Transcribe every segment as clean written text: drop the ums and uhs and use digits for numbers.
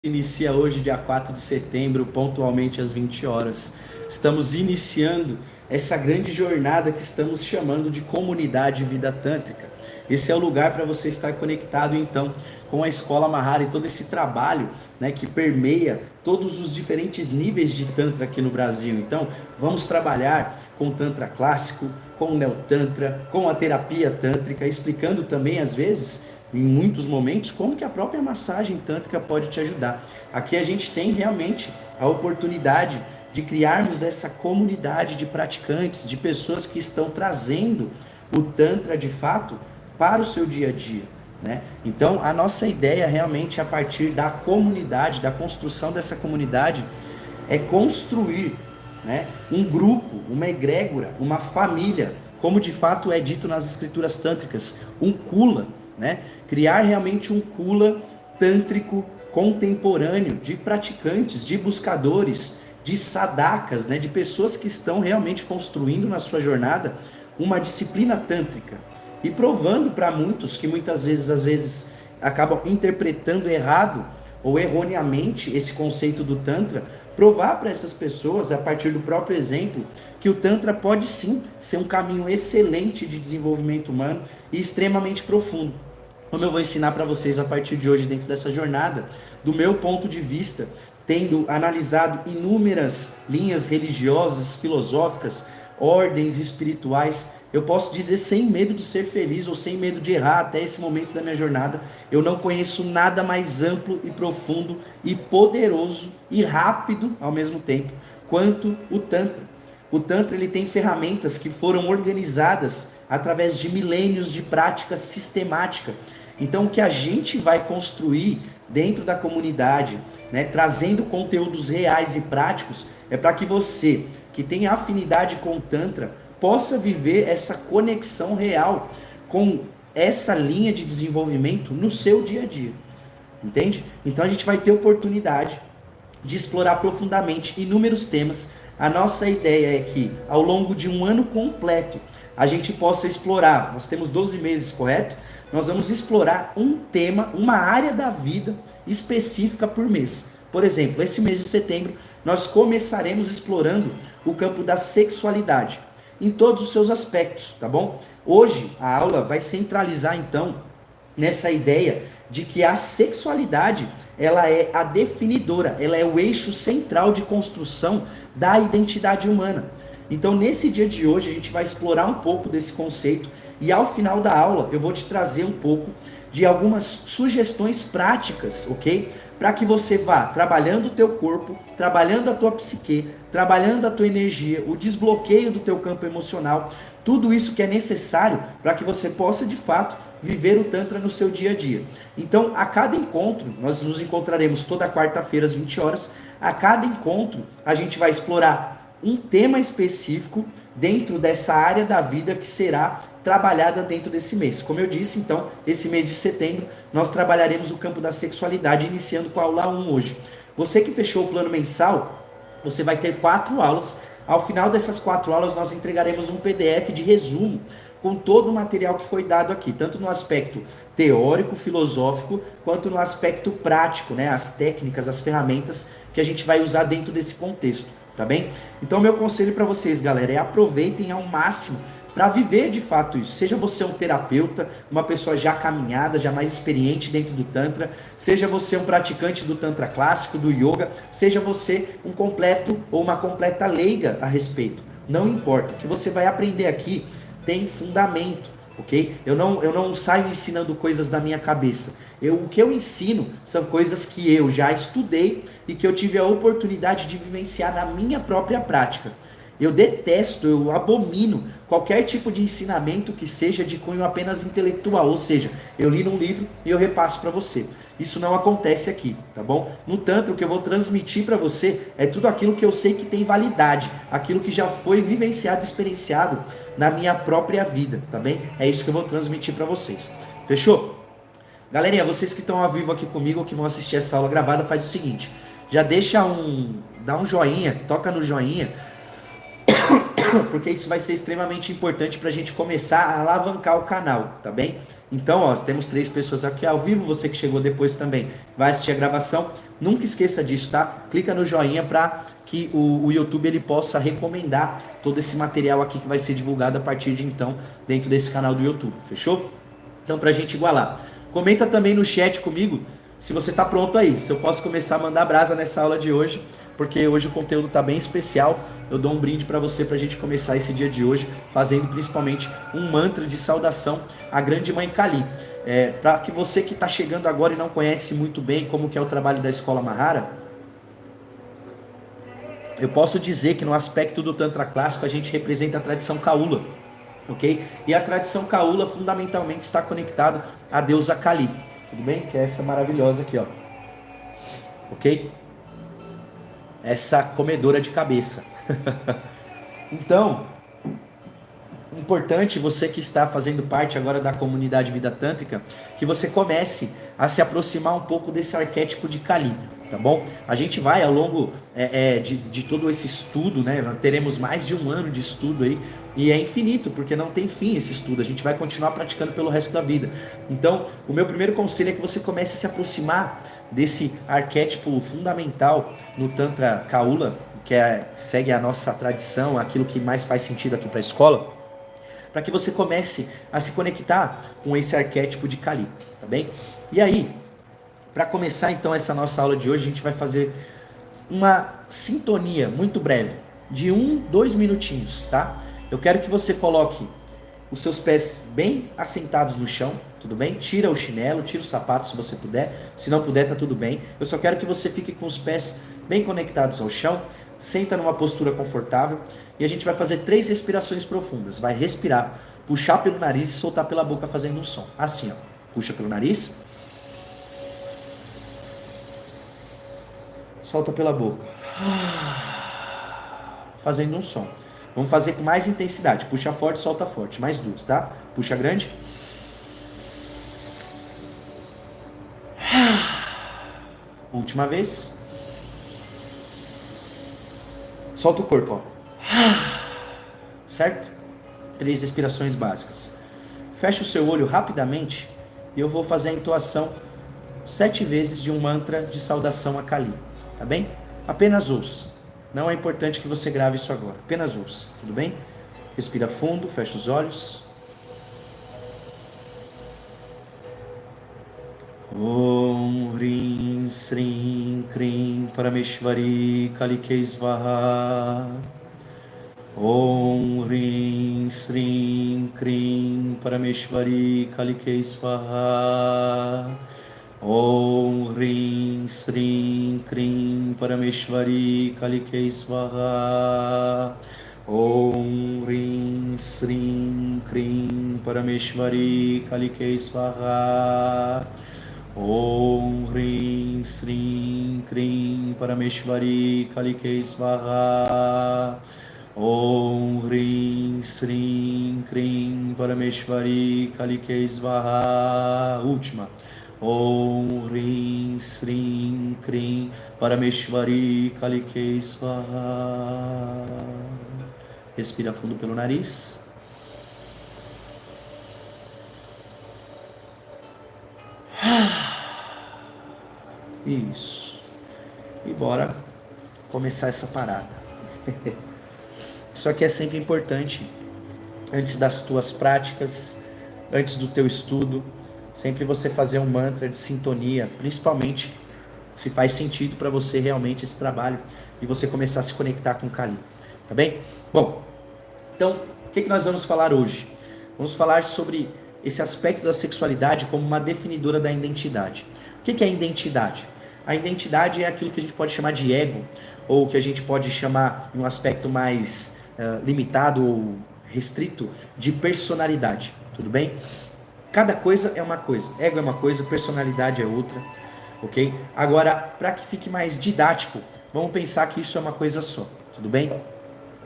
Inicia hoje, dia 4 de setembro, pontualmente às 20 horas. Estamos iniciando essa grande jornada que estamos chamando de Comunidade Vida Tântrica. Esse é o lugar para você estar conectado, então, com a Escola Mahara e todo esse trabalho, né, que permeia todos os diferentes níveis de Tantra aqui no Brasil. Então, vamos trabalhar com o Tantra clássico, com o Neo-Tantra, com a terapia tântrica, explicando também, às vezes, em muitos momentos, como que a própria massagem tântrica pode te ajudar. Aqui a gente tem realmente a oportunidade de criarmos essa comunidade de praticantes, de pessoas que estão trazendo o Tantra de fato para o seu dia a dia, né? Então, a nossa ideia realmente a partir da comunidade, da construção dessa comunidade, é construir, né, um grupo, uma egrégora, uma família, como de fato é dito nas escrituras tântricas, um kula, né? Criar realmente um kula tântrico contemporâneo de praticantes, de buscadores, de sadakas, né? De pessoas que estão realmente construindo na sua jornada uma disciplina tântrica e provando para muitos que muitas vezes, às vezes, acabam interpretando errado ou erroneamente esse conceito do Tantra, provar para essas pessoas, a partir do próprio exemplo, que o Tantra pode sim ser um caminho excelente de desenvolvimento humano e extremamente profundo. Como eu vou ensinar para vocês a partir de hoje, dentro dessa jornada, do meu ponto de vista, tendo analisado inúmeras linhas religiosas, filosóficas, ordens espirituais, eu posso dizer sem medo de ser feliz ou sem medo de errar até esse momento da minha jornada, eu não conheço nada mais amplo e profundo e poderoso e rápido ao mesmo tempo quanto o Tantra. O Tantra ele tem ferramentas que foram organizadas através de milênios de prática sistemática. Então, o que a gente vai construir dentro da comunidade, né, trazendo conteúdos reais e práticos, é para que você, que tem afinidade com o Tantra, possa viver essa conexão real com essa linha de desenvolvimento no seu dia a dia. Entende? Então, a gente vai ter oportunidade de explorar profundamente inúmeros temas. A nossa ideia é que, ao longo de um ano completo, a gente possa explorar, nós temos 12 meses, correto? Nós vamos explorar um tema, uma área da vida específica por mês. Por exemplo, esse mês de setembro, nós começaremos explorando o campo da sexualidade, em todos os seus aspectos, tá bom? Hoje, a aula vai centralizar, então, nessa ideia de que a sexualidade, ela é a definidora, ela é o eixo central de construção da identidade humana. Então, nesse dia de hoje, a gente vai explorar um pouco desse conceito e ao final da aula eu vou te trazer um pouco de algumas sugestões práticas, ok? Para que você vá trabalhando o teu corpo, trabalhando a tua psique, trabalhando a tua energia, o desbloqueio do teu campo emocional, tudo isso que é necessário para que você possa de fato viver o Tantra no seu dia a dia. Então, a cada encontro, nós nos encontraremos toda quarta-feira às 20 horas, a cada encontro a gente vai explorar um tema específico dentro dessa área da vida que será trabalhada dentro desse mês. Como eu disse, então, esse mês de setembro, nós trabalharemos o campo da sexualidade, iniciando com a aula 1 hoje. Você que fechou o plano mensal, você vai ter 4 aulas. Ao final dessas 4 aulas, nós entregaremos um PDF de resumo com todo o material que foi dado aqui, tanto no aspecto teórico, filosófico, quanto no aspecto prático, né? As técnicas, as ferramentas que a gente vai usar dentro desse contexto, tá bem? Então, meu conselho para vocês, galera, é aproveitem ao máximo para viver de fato isso. Seja você um terapeuta, uma pessoa já caminhada, já mais experiente dentro do Tantra, seja você um praticante do Tantra clássico, do Yoga, seja você um completo ou uma completa leiga a respeito. Não importa, o que você vai aprender aqui tem fundamento, ok? Eu não saio ensinando coisas da minha cabeça. O que eu ensino são coisas que eu já estudei e que eu tive a oportunidade de vivenciar na minha própria prática. Eu detesto, eu abomino qualquer tipo de ensinamento que seja de cunho apenas intelectual, ou seja, eu li num livro e eu repasso para você. Isso não acontece aqui, tá bom? No Tantra, o que eu vou transmitir para você é tudo aquilo que eu sei que tem validade, aquilo que já foi vivenciado, experienciado na minha própria vida, tá bem? É isso que eu vou transmitir para vocês. Fechou? Galerinha, vocês que estão ao vivo aqui comigo ou que vão assistir essa aula gravada, faz o seguinte, já dá um joinha, toca no joinha, porque isso vai ser extremamente importante para a gente começar a alavancar o canal, tá bem? Então, ó, temos 3 pessoas aqui ao vivo, você que chegou depois também vai assistir a gravação. Nunca esqueça disso, tá? Clica no joinha para que o YouTube ele possa recomendar todo esse material aqui que vai ser divulgado a partir de então dentro desse canal do YouTube, fechou? Então, pra gente igualar. Comenta também no chat comigo se você tá pronto aí, se eu posso começar a mandar brasa nessa aula de hoje, porque hoje o conteúdo tá bem especial. Eu dou um brinde para você pra gente começar esse dia de hoje fazendo principalmente um mantra de saudação à grande mãe Kali. Para que você que está chegando agora e não conhece muito bem como que é o trabalho da Escola Mahara, eu posso dizer que no aspecto do Tantra clássico a gente representa a tradição Kaula, ok? E a tradição Kaula fundamentalmente está conectado à deusa Kali, tudo bem? Que é essa maravilhosa aqui, ó, ok? Essa comedora de cabeça. Então, importante você que está fazendo parte agora da comunidade Vida Tântrica, que você comece a se aproximar um pouco desse arquétipo de Kali, tá bom? A gente vai ao longo de todo esse estudo, né? Nós teremos mais de um ano de estudo aí, e é infinito, porque não tem fim esse estudo, a gente vai continuar praticando pelo resto da vida. Então, o meu primeiro conselho é que você comece a se aproximar desse arquétipo fundamental no Tantra Kaula, que segue a nossa tradição, aquilo que mais faz sentido aqui para a escola, para que você comece a se conectar com esse arquétipo de Kali, tá bem? E aí, para começar então essa nossa aula de hoje, a gente vai fazer uma sintonia muito breve, de 2 minutinhos, tá? Eu quero que você coloque os seus pés bem assentados no chão, tudo bem? Tira o chinelo, tira o sapato se você puder, se não puder tá tudo bem. Eu só quero que você fique com os pés bem conectados ao chão, senta numa postura confortável e a gente vai fazer 3 respirações profundas. Vai respirar, puxar pelo nariz e soltar pela boca fazendo um som. Assim, ó. Puxa pelo nariz. Solta pela boca. Fazendo um som. Vamos fazer com mais intensidade. Puxa forte, solta forte. Mais 2, tá? Puxa grande. Última vez. Solta o corpo, ó. Certo? 3 respirações básicas. Fecha o seu olho rapidamente e eu vou fazer a entoação 7 vezes de um mantra de saudação a Kali. Tá bem? Apenas ouça. Não é importante que você grave isso agora. Apenas ouça. Tudo bem? Respira fundo, fecha os olhos. Om Hrim Srim Krim Parameshvari Kalike Svaha. Om Hrim Srim Krim Parameshvari Kalike Svaha. Om Hrim Srim Krim Parameshvari Kalike Svaha. Om Hrim Srim Krim Parameshvari Kalike Svaha. Om Hrim Srim Krim Parameshvari Kalike Svaha. Om Hrim Srim Krim Parameshvari Kalike Svaha. Última. Om Hrim Srim Krim Parameshvari Kalike Svaha. Respira fundo pelo nariz. Isso. E bora começar essa parada. Isso aqui é sempre importante. Antes das tuas práticas, antes do teu estudo, sempre você fazer um mantra de sintonia, principalmente se faz sentido para você realmente esse trabalho e você começar a se conectar com o Kali, tá bem? Bom, então, o que nós vamos falar hoje? Vamos falar sobre esse aspecto da sexualidade como uma definidora da identidade. O que é identidade? A identidade é aquilo que a gente pode chamar de ego, ou que a gente pode chamar, em um aspecto mais limitado ou restrito, de personalidade, tudo bem? Cada coisa é uma coisa, ego é uma coisa, personalidade é outra, ok? Agora, para que fique mais didático, vamos pensar que isso é uma coisa só, tudo bem?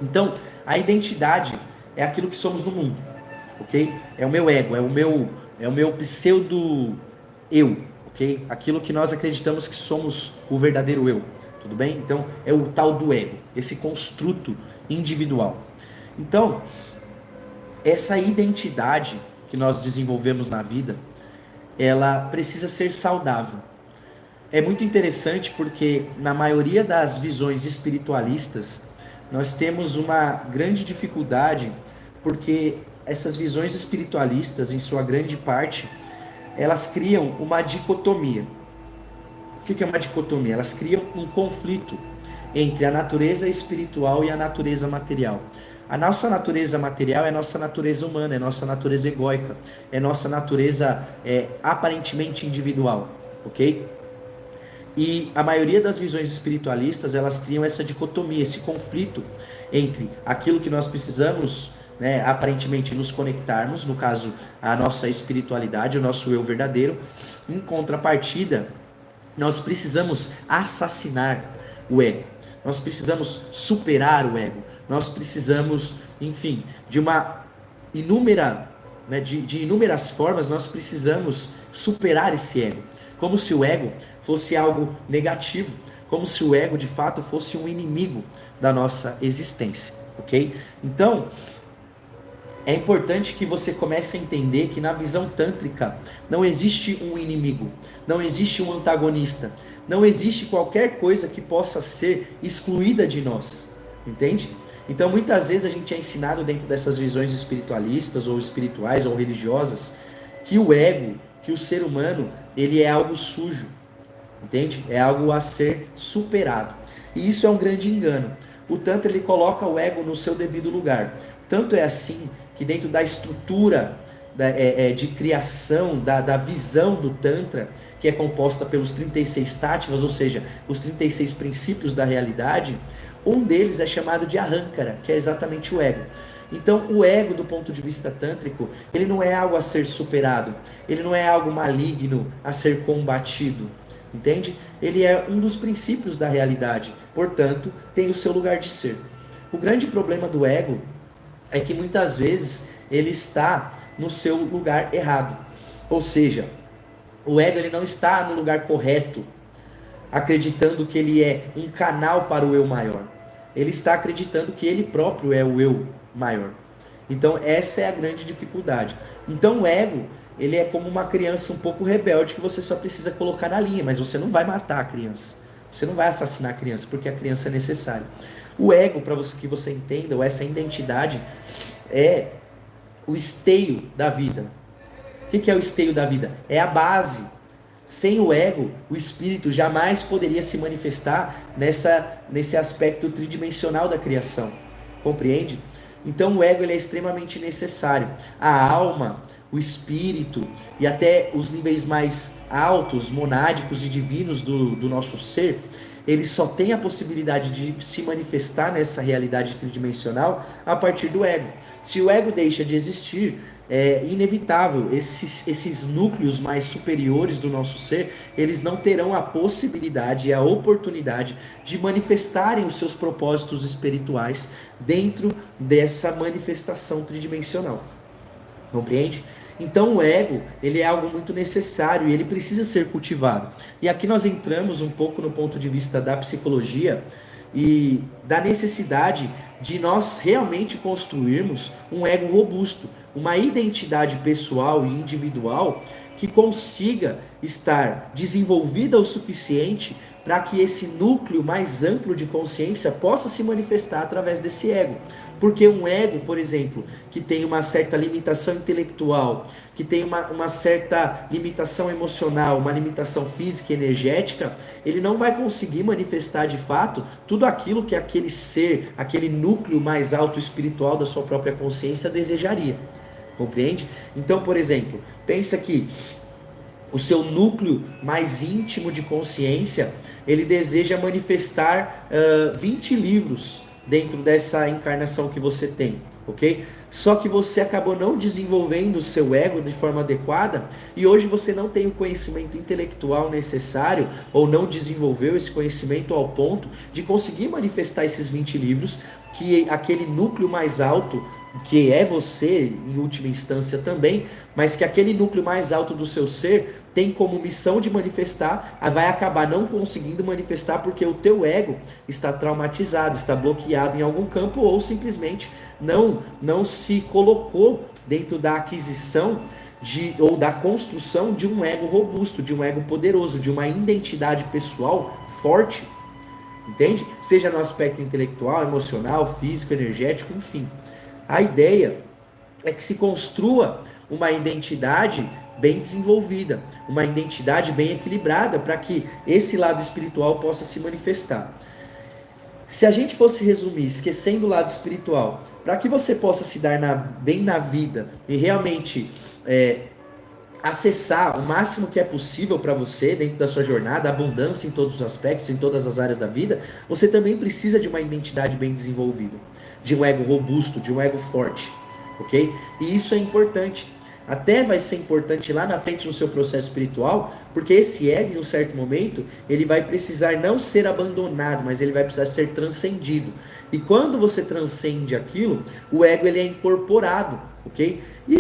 Então, a identidade é aquilo que somos no mundo, ok? É o meu ego, é o meu pseudo-eu, ok? Aquilo que nós acreditamos que somos o verdadeiro eu, tudo bem? Então, é o tal do ego, esse construto individual. Então, essa identidade que nós desenvolvemos na vida, ela precisa ser saudável. é muito interessante porque na maioria das visões espiritualistas, nós temos uma grande dificuldade, porque essas visões espiritualistas, em sua grande parte, elas criam uma dicotomia. O que é uma dicotomia? Elas criam um conflito entre a natureza espiritual e a natureza material. A nossa natureza material é nossa natureza humana, é nossa natureza egóica, é nossa natureza aparentemente individual, ok? E a maioria das visões espiritualistas, elas criam essa dicotomia, esse conflito entre aquilo que nós precisamos, né, aparentemente nos conectarmos, no caso, a nossa espiritualidade, o nosso eu verdadeiro, em contrapartida, nós precisamos assassinar o ego, nós precisamos superar o ego, nós precisamos, enfim, de uma inúmera, né, de inúmeras formas, nós precisamos superar esse ego, como se o ego fosse algo negativo, como se o ego de fato fosse um inimigo da nossa existência, ok? Então, é importante que você comece a entender que na visão tântrica não existe um inimigo, não existe um antagonista, não existe qualquer coisa que possa ser excluída de nós, entende? Então muitas vezes a gente é ensinado dentro dessas visões espiritualistas ou espirituais ou religiosas que o ego, que o ser humano, ele é algo sujo, entende? É algo a ser superado. E isso é um grande engano. O Tantra ele coloca o ego no seu devido lugar. Tanto é assim que dentro da estrutura de criação, da visão do Tantra, que é composta pelos 36 táttvas, ou seja, os 36 princípios da realidade, um deles é chamado de Ahankara, que é exatamente o ego. Então, o ego, do ponto de vista tântrico, ele não é algo a ser superado, ele não é algo maligno a ser combatido, entende? Ele é um dos princípios da realidade, portanto, tem o seu lugar de ser. O grande problema do ego é que muitas vezes ele está no seu lugar errado, ou seja, o ego ele não está no lugar correto, acreditando que ele é um canal para o eu maior. Ele está acreditando que ele próprio é o eu maior. Então essa é a grande dificuldade. Então o ego, ele é como uma criança um pouco rebelde que você só precisa colocar na linha, mas você não vai matar a criança. Você não vai assassinar a criança, porque a criança é necessária. O ego, para que você entenda, ou essa identidade, é o esteio da vida. O que é o esteio da vida? É a base. Sem o ego, o espírito jamais poderia se manifestar nesse aspecto tridimensional da criação. Compreende? Então o ego ele é extremamente necessário. A alma, o espírito e até os níveis mais altos, monádicos e divinos do nosso ser, ele só tem a possibilidade de se manifestar nessa realidade tridimensional a partir do ego. Se o ego deixa de existir, é inevitável, esses núcleos mais superiores do nosso ser, eles não terão a possibilidade e a oportunidade de manifestarem os seus propósitos espirituais dentro dessa manifestação tridimensional. Compreende? Então o ego, ele é algo muito necessário e ele precisa ser cultivado. E aqui nós entramos um pouco no ponto de vista da psicologia e da necessidade de nós realmente construirmos um ego robusto, uma identidade pessoal e individual que consiga estar desenvolvida o suficiente para que esse núcleo mais amplo de consciência possa se manifestar através desse ego. Porque um ego, por exemplo, que tem uma certa limitação intelectual, que tem uma certa limitação emocional, uma limitação física e energética, ele não vai conseguir manifestar de fato tudo aquilo que aquele ser, aquele núcleo mais alto espiritual da sua própria consciência desejaria. Compreende? Então, por exemplo, pensa que o seu núcleo mais íntimo de consciência, ele deseja manifestar 20 livros dentro dessa encarnação que você tem, ok? Só que você acabou não desenvolvendo o seu ego de forma adequada e hoje você não tem o conhecimento intelectual necessário ou não desenvolveu esse conhecimento ao ponto de conseguir manifestar esses 20 livros que aquele núcleo mais alto, que é você em última instância também, mas que aquele núcleo mais alto do seu ser tem como missão de manifestar, vai acabar não conseguindo manifestar porque o teu ego está traumatizado, está bloqueado em algum campo ou simplesmente não se colocou dentro da aquisição ou da construção de um ego robusto, de um ego poderoso, de uma identidade pessoal forte, entende? Seja no aspecto intelectual, emocional, físico, energético, enfim. A ideia é que se construa uma identidade bem desenvolvida, uma identidade bem equilibrada, para que esse lado espiritual possa se manifestar. Se a gente fosse resumir, esquecendo o lado espiritual, para que você possa se dar bem na vida e realmente acessar o máximo que é possível para você dentro da sua jornada, abundância em todos os aspectos, em todas as áreas da vida, você também precisa de uma identidade bem desenvolvida, de um ego robusto, de um ego forte, ok? E isso é importante. Até vai ser importante lá na frente no seu processo espiritual, porque esse ego, em um certo momento, ele vai precisar não ser abandonado, mas ele vai precisar ser transcendido. E quando você transcende aquilo, o ego ele é incorporado, ok? E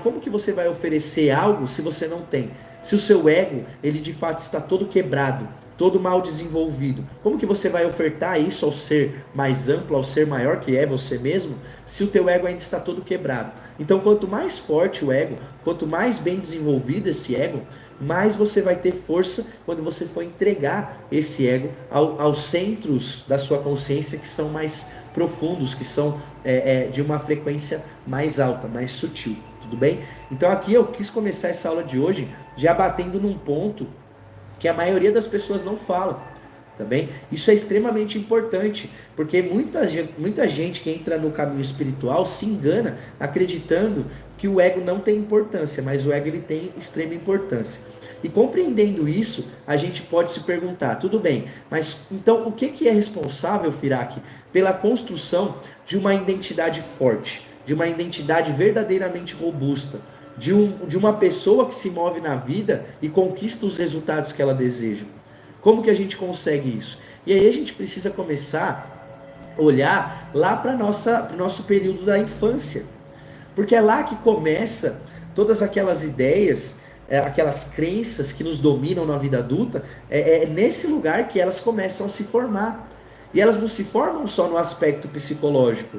como que você vai oferecer algo se você não tem? Se o seu ego, ele de fato está todo quebrado, todo mal desenvolvido, como que você vai ofertar isso ao ser mais amplo, ao ser maior que é você mesmo, se o teu ego ainda está todo quebrado? Então, quanto mais forte o ego, quanto mais bem desenvolvido esse ego, mais você vai ter força quando você for entregar esse ego aos centros da sua consciência que são mais profundos, que são de uma frequência mais alta, mais sutil, tudo bem? Então aqui eu quis começar essa aula de hoje já batendo num ponto que a maioria das pessoas não fala, tá bem? Isso é extremamente importante, porque muita gente que entra no caminho espiritual se engana acreditando que o ego não tem importância, mas o ego ele tem extrema importância. E compreendendo isso, a gente pode se perguntar, tudo bem, mas então o que é responsável, Firak, pela construção de uma identidade forte, de uma identidade verdadeiramente robusta, de uma pessoa que se move na vida e conquista os resultados que ela deseja? Como que a gente consegue isso? E aí a gente precisa começar a olhar lá para o nosso período da infância, porque é lá que começa todas aquelas ideias, aquelas crenças que nos dominam na vida adulta, é nesse lugar que elas começam a se formar. E elas não se formam só no aspecto psicológico.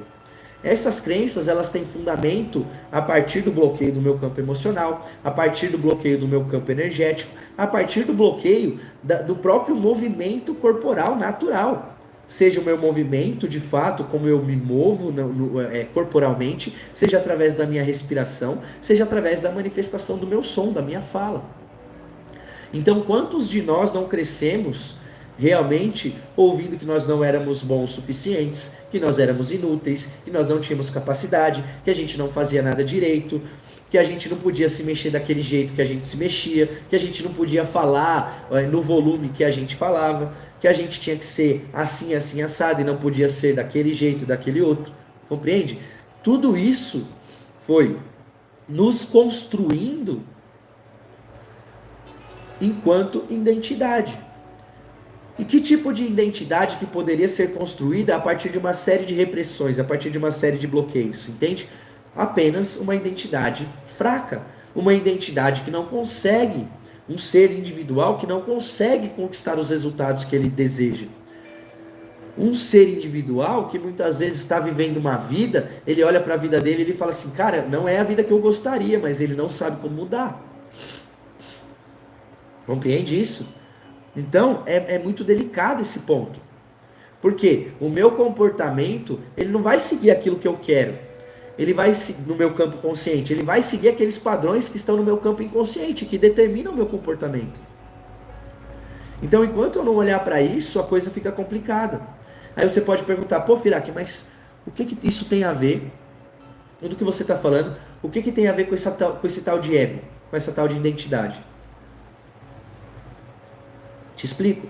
Essas crenças, elas têm fundamento a partir do bloqueio do meu campo emocional, a partir do bloqueio do meu campo energético, a partir do bloqueio do próprio movimento corporal natural. Seja o meu movimento, de fato, como eu me movo corporalmente, seja através da minha respiração, seja através da manifestação do meu som, da minha fala. Então, quantos de nós não crescemos realmente ouvindo que nós não éramos bons o suficientes, que nós éramos inúteis, que nós não tínhamos capacidade, que a gente não fazia nada direito, que a gente não podia se mexer daquele jeito que a gente se mexia, que a gente não podia falar no volume que a gente falava, que a gente tinha que ser assim, assim, assado, e não podia ser daquele jeito, daquele outro. Compreende? Tudo isso foi nos construindo enquanto identidade. E que tipo de identidade que poderia ser construída a partir de uma série de repressões, a partir de uma série de bloqueios, entende? Apenas uma identidade fraca, uma identidade que não consegue, um ser individual que não consegue conquistar os resultados que ele deseja. Um ser individual que muitas vezes está vivendo uma vida, ele olha para a vida dele e ele fala assim, cara, não é a vida que eu gostaria, mas ele não sabe como mudar. Compreende isso? Então, é muito delicado esse ponto. Porque o meu comportamento, ele não vai seguir aquilo que eu quero. Ele vai, no meu campo consciente, ele vai seguir aqueles padrões que estão no meu campo inconsciente, que determinam o meu comportamento. Então, enquanto eu não olhar para isso, a coisa fica complicada. Aí você pode perguntar, pô, Firak, mas o que isso tem a ver? Tudo que você está falando, o que tem a ver com esse tal de ego, com essa tal de identidade? Te explico.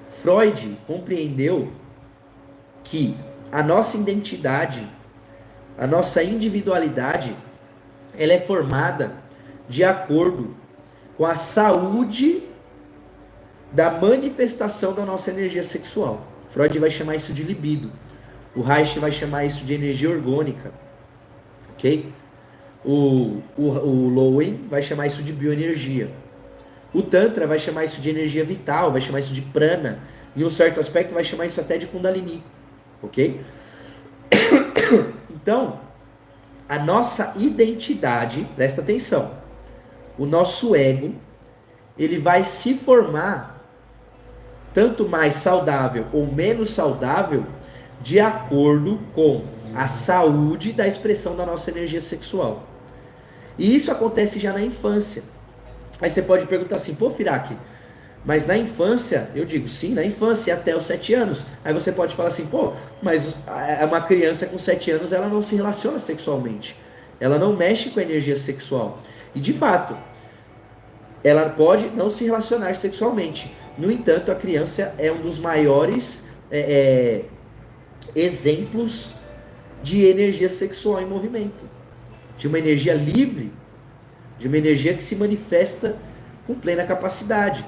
Freud compreendeu que a nossa identidade, a nossa individualidade, ela é formada de acordo com a saúde da manifestação da nossa energia sexual. Freud vai chamar isso de libido. O Reich vai chamar isso de energia orgânica. Ok? O Lowen vai chamar isso de bioenergia. O Tantra vai chamar isso de energia vital, vai chamar isso de prana. Em um certo aspecto vai chamar isso até de Kundalini. Ok? Então, A nossa identidade, presta atenção, o nosso ego, ele vai se formar tanto mais saudável ou menos saudável de acordo com a saúde da expressão da nossa energia sexual. E isso acontece já na infância. Aí você pode perguntar assim, pô, Firaki, mas na infância, eu digo sim, na infância até os 7 anos. Aí você pode falar assim, pô, mas uma criança com 7 anos, ela não se relaciona sexualmente. Ela não mexe com a energia sexual. E de fato, ela pode não se relacionar sexualmente. No entanto, a criança é um dos maiores exemplos de energia sexual em movimento. De uma energia livre, de uma energia que se manifesta com plena capacidade.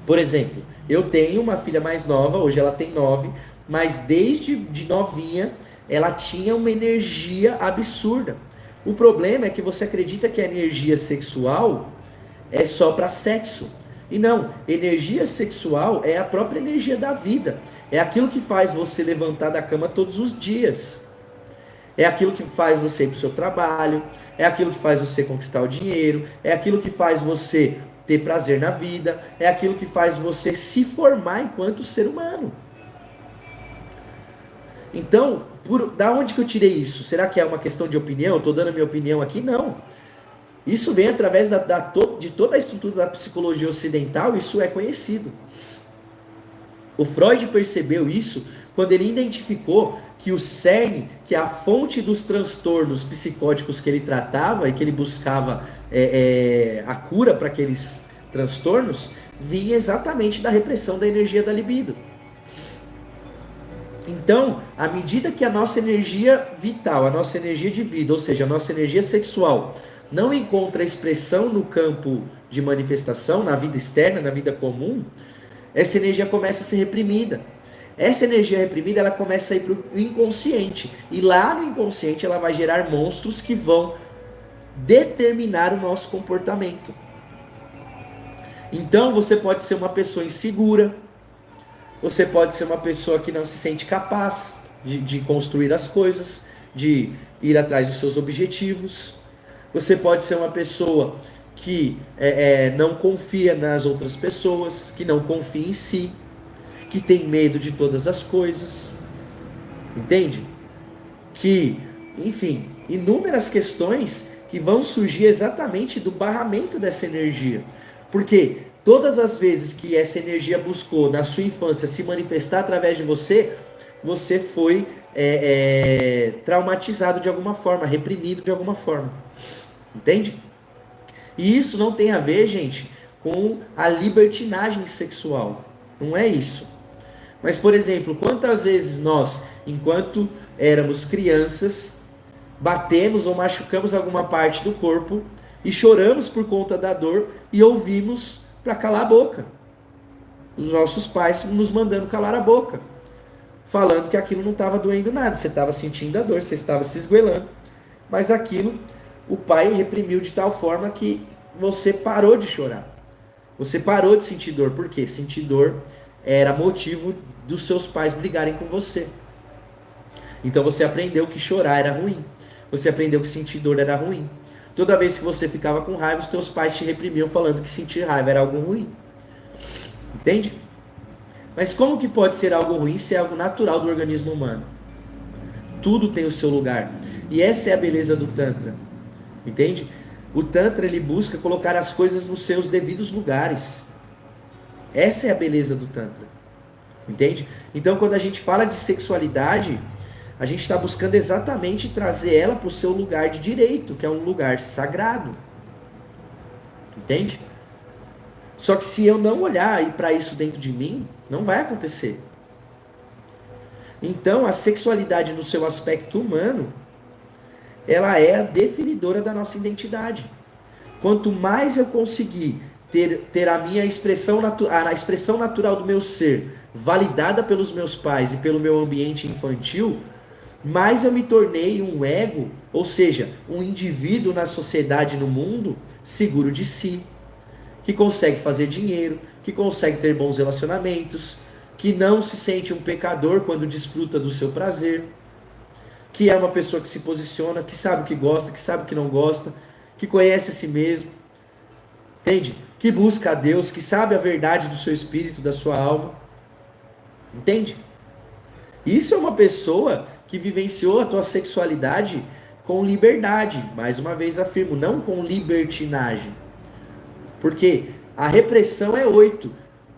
Por exemplo, eu tenho uma filha mais nova, hoje ela tem 9, mas desde de novinha ela tinha uma energia absurda. O problema é que você acredita que a energia sexual é só para sexo. E não, energia sexual é a própria energia da vida. É aquilo que faz você levantar da cama todos os dias. É aquilo que faz você ir para o seu trabalho, é aquilo que faz você conquistar o dinheiro, é aquilo que faz você ter prazer na vida, é aquilo que faz você se formar enquanto ser humano. Então, da onde que eu tirei isso? Será que é uma questão de opinião? Estou dando a minha opinião aqui? Não. Isso vem através de toda a estrutura da psicologia ocidental, isso é conhecido. O Freud percebeu isso quando ele identificou que o cerne, que é a fonte dos transtornos psicóticos que ele tratava e que ele buscava a cura para aqueles transtornos, vinha exatamente da repressão da energia da libido. Então, à medida que a nossa energia vital, a nossa energia de vida, ou seja, a nossa energia sexual, não encontra expressão no campo de manifestação, na vida externa, na vida comum, essa energia começa a ser reprimida. Essa energia reprimida, ela começa a ir para o inconsciente. E lá no inconsciente ela vai gerar monstros que vão determinar o nosso comportamento. Então você pode ser uma pessoa insegura, você pode ser uma pessoa que não se sente capaz de construir as coisas, de ir atrás dos seus objetivos. Você pode ser uma pessoa que não confia nas outras pessoas, que não confia em si, que tem medo de todas as coisas, entende? Que, enfim, inúmeras questões que vão surgir exatamente do barramento dessa energia. Porque todas as vezes que essa energia buscou na sua infância se manifestar através de você, você foi traumatizado de alguma forma, reprimido de alguma forma. Entende? E isso não tem a ver, gente, com a libertinagem sexual. Não é isso. Mas, por exemplo, quantas vezes nós, enquanto éramos crianças, batemos ou machucamos alguma parte do corpo e choramos por conta da dor e ouvimos para calar a boca. Os nossos pais nos mandando calar a boca, falando que aquilo não estava doendo nada, você estava sentindo a dor, você estava se esgoelando, mas aquilo o pai reprimiu de tal forma que você parou de chorar. Você parou de sentir dor. Por quê? Sentir dor era motivo dos seus pais brigarem com você. Então você aprendeu que chorar era ruim. Você aprendeu que sentir dor era ruim. Toda vez que você ficava com raiva, os teus pais te reprimiam falando que sentir raiva era algo ruim. Entende? Mas como que pode ser algo ruim se é algo natural do organismo humano? Tudo tem o seu lugar. E essa é a beleza do Tantra. Entende? O Tantra, ele busca colocar as coisas nos seus devidos lugares. Essa é a beleza do Tantra. Entende? Então, quando a gente fala de sexualidade, a gente está buscando exatamente trazer ela para o seu lugar de direito, que é um lugar sagrado. Entende? Só que se eu não olhar para isso dentro de mim, não vai acontecer. Então, a sexualidade no seu aspecto humano, ela é a definidora da nossa identidade. Quanto mais eu conseguir ter a minha expressão, a expressão natural do meu ser validada pelos meus pais e pelo meu ambiente infantil, mais eu me tornei um ego, ou seja, um indivíduo na sociedade, no mundo, seguro de si, que consegue fazer dinheiro, que consegue ter bons relacionamentos, que não se sente um pecador quando desfruta do seu prazer, que é uma pessoa que se posiciona, que sabe o que gosta, que sabe o que não gosta, que conhece a si mesmo, entende? Que busca a Deus, que sabe a verdade do seu espírito, da sua alma, entende? Isso é uma pessoa que vivenciou a tua sexualidade com liberdade, mais uma vez afirmo, não com libertinagem. Porque a repressão é 8,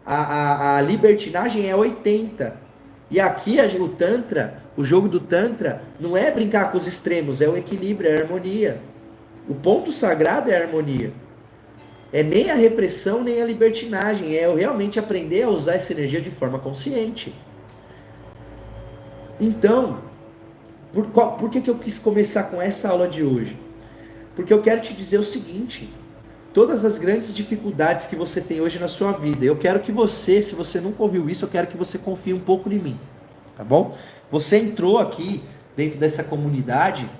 a libertinagem é 80. E aqui o Tantra, o jogo do Tantra, não é brincar com os extremos, é o equilíbrio, é a harmonia. O ponto sagrado é a harmonia. É nem a repressão, nem a libertinagem, é eu realmente aprender a usar essa energia de forma consciente. Então, por que eu quis começar com essa aula de hoje? Porque eu quero te dizer o seguinte: todas as grandes dificuldades que você tem hoje na sua vida, eu quero que você, se você nunca ouviu isso, eu quero que você confie um pouco em mim, tá bom? Você entrou aqui dentro dessa comunidade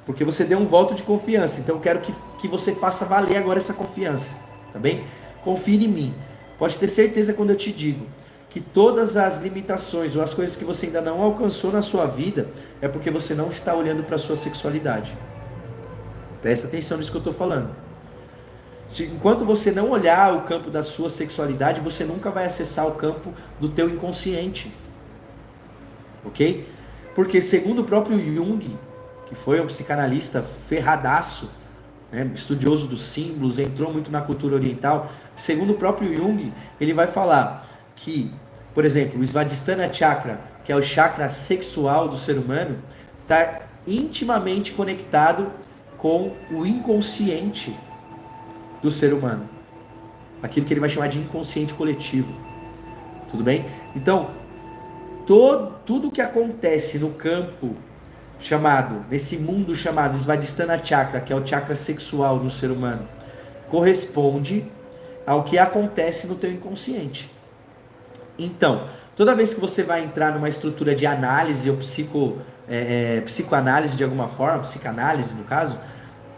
porque você deu um voto de confiança, então eu quero que você faça valer agora essa confiança, tá bem? Confie em mim. Pode ter certeza quando eu te digo que todas as limitações ou as coisas que você ainda não alcançou na sua vida é porque você não está olhando para a sua sexualidade. Presta atenção nisso que eu estou falando. Enquanto você não olhar o campo da sua sexualidade, você nunca vai acessar o campo do teu inconsciente. Ok? Porque segundo o próprio Jung, que foi um psicanalista ferradaço, né, estudioso dos símbolos, entrou muito na cultura oriental, segundo o próprio Jung, ele vai falar que, por exemplo, o Svadhisthana Chakra, que é o chakra sexual do ser humano, está intimamente conectado com o inconsciente do ser humano. Aquilo que ele vai chamar de inconsciente coletivo. Tudo bem? Então, tudo que acontece no campo chamado, nesse mundo chamado Svadhisthana Chakra, que é o chakra sexual do ser humano, corresponde ao que acontece no teu inconsciente. Então, toda vez que você vai entrar numa estrutura de análise ou psicoanálise de alguma forma, psicanálise no caso,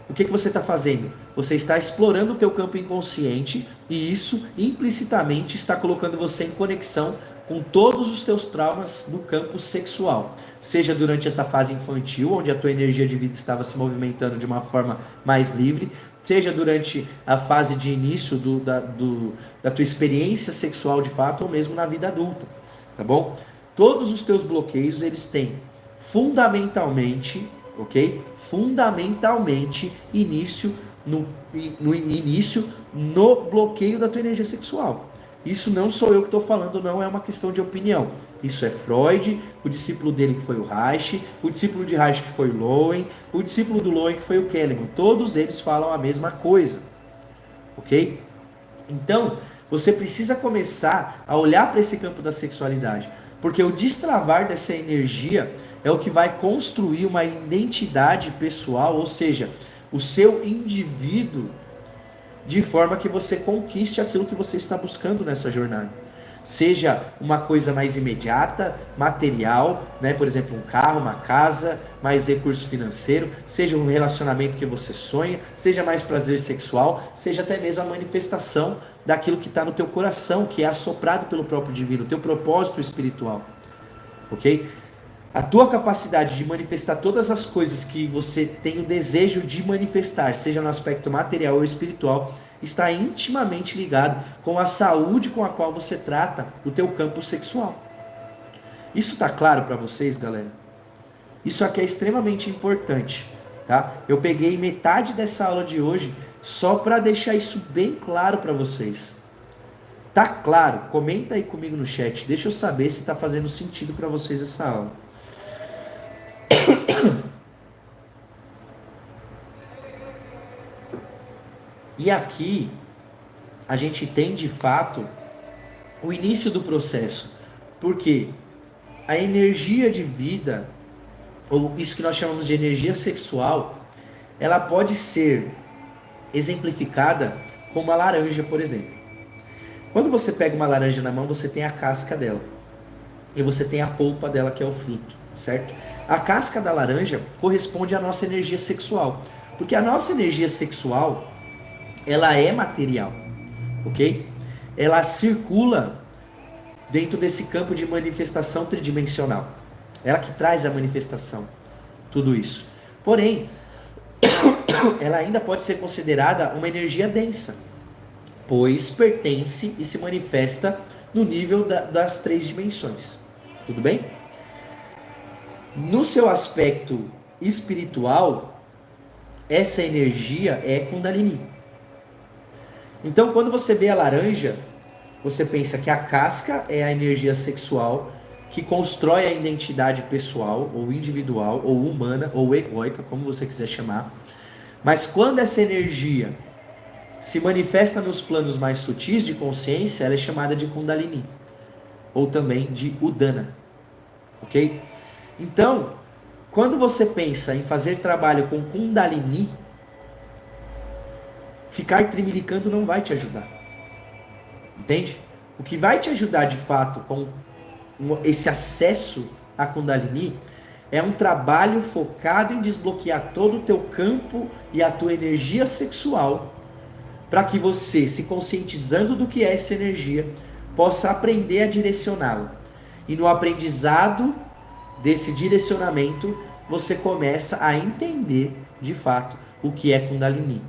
o que você está fazendo? Você está explorando o teu campo inconsciente e isso implicitamente está colocando você em conexão com todos os teus traumas no campo sexual. Seja durante essa fase infantil, onde a tua energia de vida estava se movimentando de uma forma mais livre, seja durante a fase de início da tua experiência sexual de fato, ou mesmo na vida adulta, tá bom? Todos os teus bloqueios, eles têm fundamentalmente, ok? Fundamentalmente início no bloqueio da tua energia sexual. Isso não sou eu que estou falando, não é uma questão de opinião. Isso é Freud, o discípulo dele que foi o Reich, o discípulo de Reich que foi o Lowen, o discípulo do Lowen que foi o Kahneman. Todos eles falam a mesma coisa, ok? Então, você precisa começar a olhar para esse campo da sexualidade, porque o destravar dessa energia é o que vai construir uma identidade pessoal, ou seja, o seu indivíduo, de forma que você conquiste aquilo que você está buscando nessa jornada. Seja uma coisa mais imediata, material, né? Por exemplo, um carro, uma casa, mais recurso financeiro, seja um relacionamento que você sonha, seja mais prazer sexual, seja até mesmo a manifestação daquilo que está no teu coração, que é assoprado pelo próprio divino, o teu propósito espiritual, ok? A tua capacidade de manifestar todas as coisas que você tem o desejo de manifestar, seja no aspecto material ou espiritual, está intimamente ligado com a saúde com a qual você trata o teu campo sexual. Isso está claro para vocês, galera? Isso aqui é extremamente importante, tá? Eu peguei metade dessa aula de hoje só para deixar isso bem claro para vocês. Tá claro? Comenta aí comigo no chat, deixa eu saber se está fazendo sentido para vocês essa aula. E aqui a gente tem de fato o início do processo, porque a energia de vida, ou isso que nós chamamos de energia sexual, ela pode ser exemplificada com uma laranja, por exemplo. Quando você pega uma laranja na mão, você tem a casca dela e você tem a polpa dela, que é o fruto, certo? A casca da laranja corresponde à nossa energia sexual, porque a nossa energia sexual, ela é material, ok? Ela circula dentro desse campo de manifestação tridimensional. Ela que traz a manifestação. tudo isso. Porém, ela ainda pode ser considerada uma energia densa, pois pertence e se manifesta no nível das 3 dimensões. Tudo bem? No seu aspecto espiritual, essa energia é Kundalini. Então, quando você vê a laranja, você pensa que a casca é a energia sexual que constrói a identidade pessoal, ou individual, ou humana, ou egóica, como você quiser chamar. Mas quando essa energia se manifesta nos planos mais sutis de consciência, ela é chamada de Kundalini, ou também de Udana, ok? Então, quando você pensa em fazer trabalho com Kundalini, ficar trimilicando não vai te ajudar, entende? O que vai te ajudar de fato com esse acesso a Kundalini é um trabalho focado em desbloquear todo o teu campo e a tua energia sexual, para que você, se conscientizando do que é essa energia, possa aprender a direcioná-la. E no aprendizado desse direcionamento, você começa a entender de fato o que é Kundalini.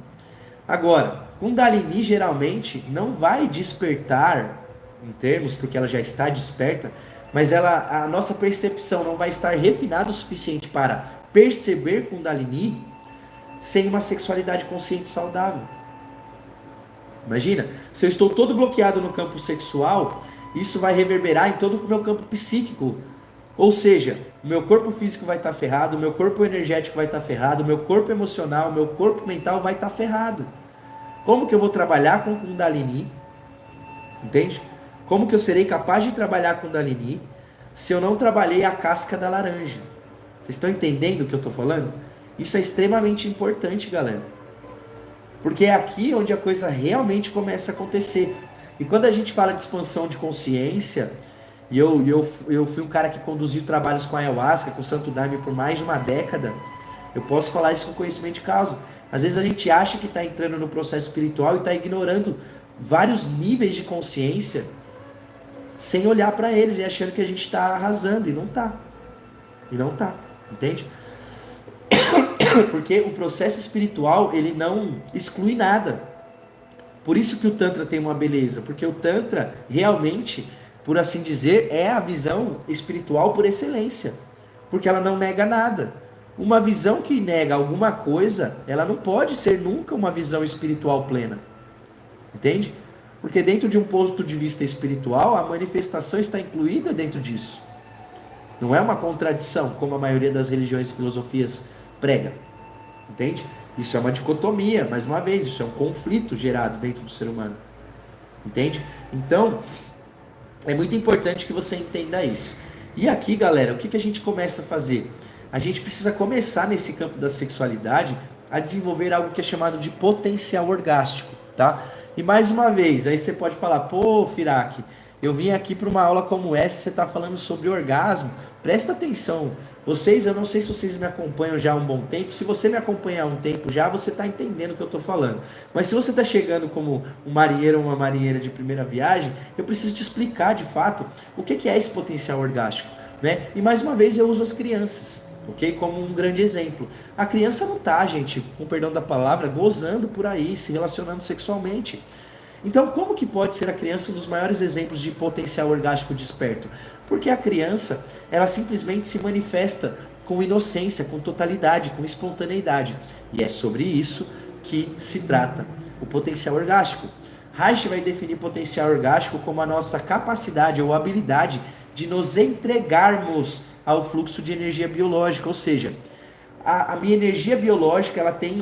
Agora, Kundalini geralmente não vai despertar em termos, porque ela já está desperta, mas a nossa percepção não vai estar refinada o suficiente para perceber Kundalini sem uma sexualidade consciente saudável. Imagina, se eu estou todo bloqueado no campo sexual, isso vai reverberar em todo o meu campo psíquico. Ou seja, o meu corpo físico vai estar ferrado, o meu corpo energético vai estar ferrado, o meu corpo emocional, o meu corpo mental vai estar ferrado. Como que eu vou trabalhar com Kundalini? Entende? Como que eu serei capaz de trabalhar Kundalini se eu não trabalhei a casca da laranja? Vocês estão entendendo o que eu estou falando? Isso é extremamente importante, galera. Porque é aqui onde a coisa realmente começa a acontecer. E quando a gente fala de expansão de consciência, e eu fui um cara que conduziu trabalhos com ayahuasca, com Santo Daime por mais de uma década, eu posso falar isso com conhecimento de causa. Às vezes a gente acha que está entrando no processo espiritual e está ignorando vários níveis de consciência sem olhar para eles e achando que a gente está arrasando, e não está. E não está, entende? Porque o processo espiritual, ele não exclui nada. Por isso que o Tantra tem uma beleza, porque o Tantra realmente, por assim dizer, é a visão espiritual por excelência, porque ela não nega nada. Uma visão que nega alguma coisa, ela não pode ser nunca uma visão espiritual plena, entende? Porque dentro de um ponto de vista espiritual, a manifestação está incluída dentro disso. Não é uma contradição, como a maioria das religiões e filosofias prega, entende? Isso é uma dicotomia, mais uma vez, isso é um conflito gerado dentro do ser humano, entende? Então, é muito importante que você entenda isso. E aqui, galera, o que a gente começa a fazer? A gente precisa começar nesse campo da sexualidade a desenvolver algo que é chamado de potencial orgástico, tá? E mais uma vez, aí você pode falar, pô, Firak, eu vim aqui para uma aula como essa, você está falando sobre orgasmo, presta atenção. Vocês, eu não sei se vocês me acompanham já há um bom tempo, se você me acompanha há um tempo já, você está entendendo o que eu estou falando. Mas se você está chegando como um marinheiro ou uma marinheira de primeira viagem, eu preciso te explicar de fato o que é esse potencial orgástico, né? E mais uma vez eu uso as crianças, ok? Como um grande exemplo. A criança não está, gente, com perdão da palavra, gozando por aí, se relacionando sexualmente. Então, como que pode ser a criança um dos maiores exemplos de potencial orgástico desperto? Porque a criança, ela simplesmente se manifesta com inocência, com totalidade, com espontaneidade. E é sobre isso que se trata o potencial orgástico. Reich vai definir potencial orgástico como a nossa capacidade ou habilidade de nos entregarmos ao fluxo de energia biológica. Ou seja, a minha energia biológica, ela tem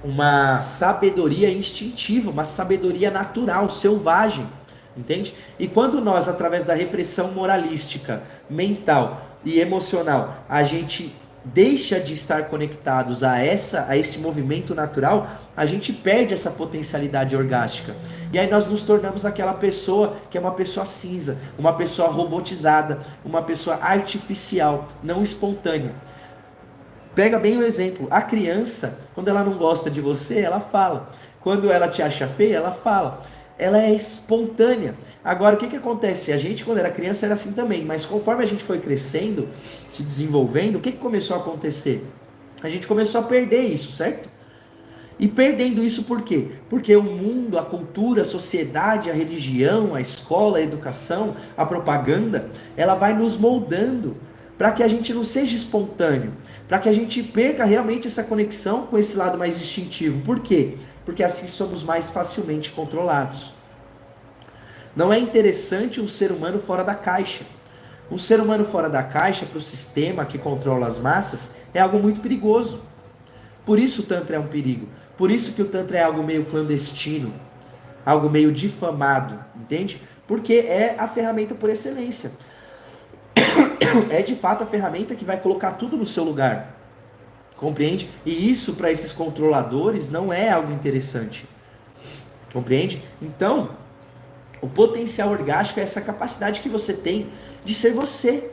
uma sabedoria instintiva, uma sabedoria natural, selvagem, entende? E quando nós, através da repressão moralística, mental e emocional, a gente deixa de estar conectados a esse movimento natural, a gente perde essa potencialidade orgástica. E aí nós nos tornamos aquela pessoa que é uma pessoa cinza, uma pessoa robotizada, uma pessoa artificial, não espontânea. Pega bem o exemplo, a criança, quando ela não gosta de você, ela fala. Quando ela te acha feia, ela fala. ela é espontânea. Agora, o que acontece? A gente, quando era criança, era assim também, mas conforme a gente foi crescendo, se desenvolvendo, o que começou a acontecer? A gente começou a perder isso, certo? E perdendo isso por quê? Porque o mundo, a cultura, a sociedade, a religião, a escola, a educação, a propaganda, ela vai nos moldando para que a gente não seja espontâneo, para que a gente perca realmente essa conexão com esse lado mais instintivo. Por quê? Porque assim somos mais facilmente controlados. Não é interessante um ser humano fora da caixa. Um ser humano fora da caixa, para o sistema que controla as massas, é algo muito perigoso. Por isso o Tantra é um perigo. Por isso que o Tantra é algo meio clandestino, algo meio difamado, entende? Porque é a ferramenta por excelência. É de fato a ferramenta que vai colocar tudo no seu lugar. Compreende? E isso para esses controladores não é algo interessante. Compreende? Então, o potencial orgástico é essa capacidade que você tem de ser você,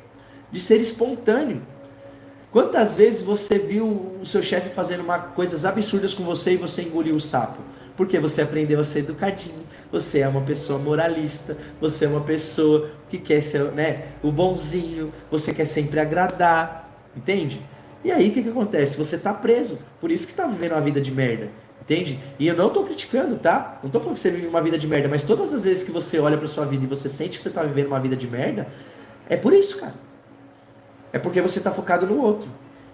de ser espontâneo. Quantas vezes você viu o seu chefe fazendo coisas absurdas com você e você engoliu o sapo? Porque você aprendeu a ser educadinho, você é uma pessoa moralista, você é uma pessoa que quer ser, né, o bonzinho, você quer sempre agradar, entende? E aí o que acontece? Você tá preso, por isso que você tá vivendo uma vida de merda, entende? E eu não tô criticando, tá? Não tô falando que você vive uma vida de merda, mas todas as vezes que você olha pra sua vida e você sente que você tá vivendo uma vida de merda, é por isso, cara. É porque você está focado no outro.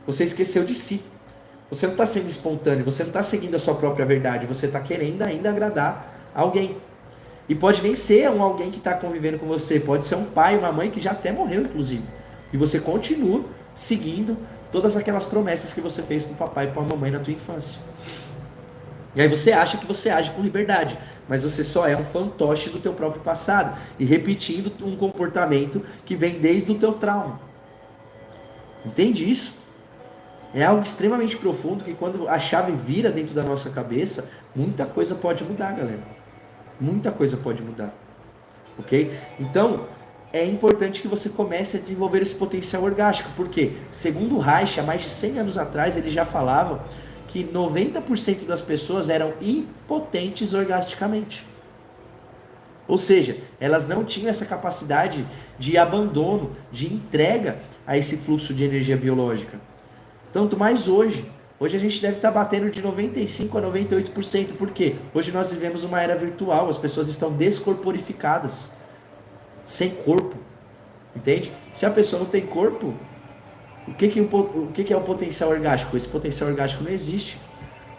Você esqueceu de si. Você não está sendo espontâneo. Você não está seguindo a sua própria verdade. Você está querendo ainda agradar alguém. E pode nem ser alguém que está convivendo com você. Pode ser um pai, uma mãe que já até morreu, inclusive. E você continua seguindo todas aquelas promessas que você fez para o papai e para a mamãe na tua infância. E aí você acha que você age com liberdade, mas você só é um fantoche do teu próprio passado e repetindo um comportamento que vem desde o teu trauma. Entende isso? É algo extremamente profundo que quando a chave vira dentro da nossa cabeça, muita coisa pode mudar, galera. Muita coisa pode mudar. Ok? Então, é importante que você comece a desenvolver esse potencial orgástico. Porque, segundo o Reich, há mais de 100 anos atrás, ele já falava que 90% das pessoas eram impotentes orgasticamente. Ou seja, elas não tinham essa capacidade de abandono, de entrega a esse fluxo de energia biológica. Tanto mais hoje. Hoje a gente deve estar batendo de 95% a 98%. Por quê? Hoje nós vivemos uma era virtual, as pessoas estão descorporificadas, sem corpo. Entende? Se a pessoa não tem corpo, o que é o potencial orgástico? Esse potencial orgástico não existe.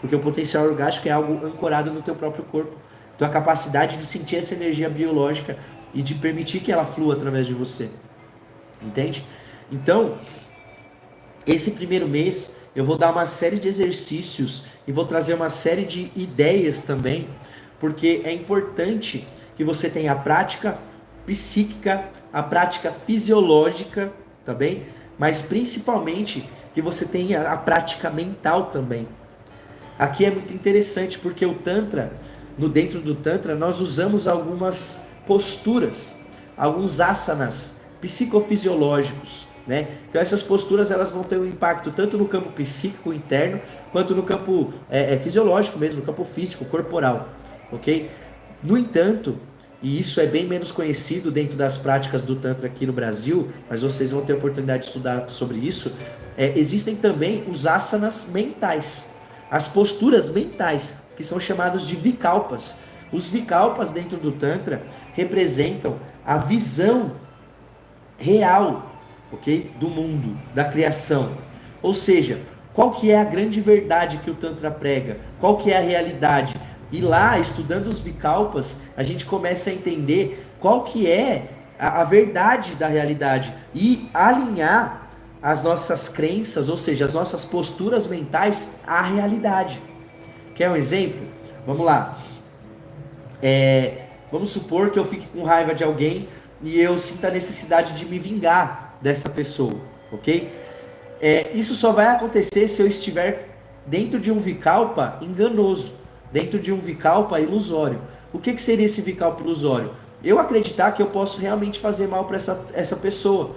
Porque o potencial orgástico é algo ancorado no teu próprio corpo. Tua capacidade de sentir essa energia biológica e de permitir que ela flua através de você. Entende? Então, esse primeiro mês eu vou dar uma série de exercícios e vou trazer uma série de ideias também, porque é importante que você tenha a prática psíquica, a prática fisiológica, tá bem? Mas principalmente que você tenha a prática mental também. Aqui é muito interessante porque o Tantra, dentro do Tantra, nós usamos algumas posturas, alguns asanas psicofisiológicos, né? Então essas posturas elas vão ter um impacto tanto no campo psíquico interno, quanto no campo fisiológico mesmo, no campo físico, corporal, ok? No entanto, e isso é bem menos conhecido dentro das práticas do Tantra aqui no Brasil, mas vocês vão ter a oportunidade de estudar sobre isso, existem também os asanas mentais, as posturas mentais, que são chamados de vikalpas. Os vikalpas dentro do Tantra representam a visão real, ok, do mundo, da criação. Ou seja, qual que é a grande verdade que o Tantra prega? Qual que é a realidade? E lá, estudando os vikalpas, a gente começa a entender qual que é a verdade da realidade e alinhar as nossas crenças, ou seja, as nossas posturas mentais à realidade. Quer um exemplo? Vamos lá. Vamos supor que eu fique com raiva de alguém e eu sinta a necessidade de me vingar dessa pessoa, ok? Isso só vai acontecer se eu estiver dentro de um vikalpa enganoso, dentro de um vikalpa ilusório. O que seria esse vikalpa ilusório? Eu acreditar que eu posso realmente fazer mal para essa pessoa,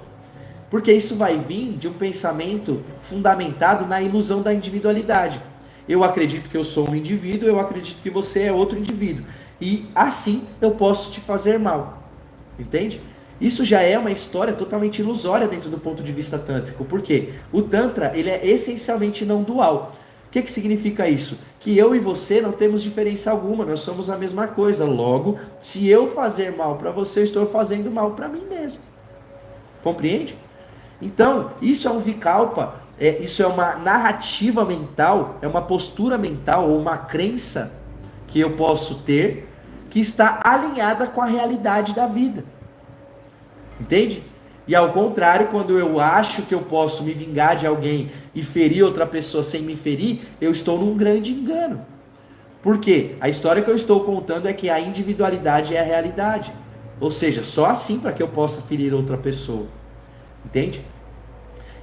porque isso vai vir de um pensamento fundamentado na ilusão da individualidade. Eu acredito que eu sou um indivíduo, eu acredito que você é outro indivíduo. e assim eu posso te fazer mal. Entende? Isso já é uma história totalmente ilusória dentro do ponto de vista tântrico. Por quê? O Tantra, ele é essencialmente não dual. O que significa isso? Que eu e você não temos diferença alguma, nós somos a mesma coisa. Logo, se eu fazer mal para você, eu estou fazendo mal para mim mesmo. Compreende? Então, isso é um Vikalpa, isso é uma narrativa mental, é uma postura mental ou uma crença que eu posso ter que está alinhada com a realidade da vida. Entende? E ao contrário, quando eu acho que eu posso me vingar de alguém e ferir outra pessoa sem me ferir, eu estou num grande engano. Por quê? A história que eu estou contando é que a individualidade é a realidade. Ou seja, só assim para que eu possa ferir outra pessoa. Entende?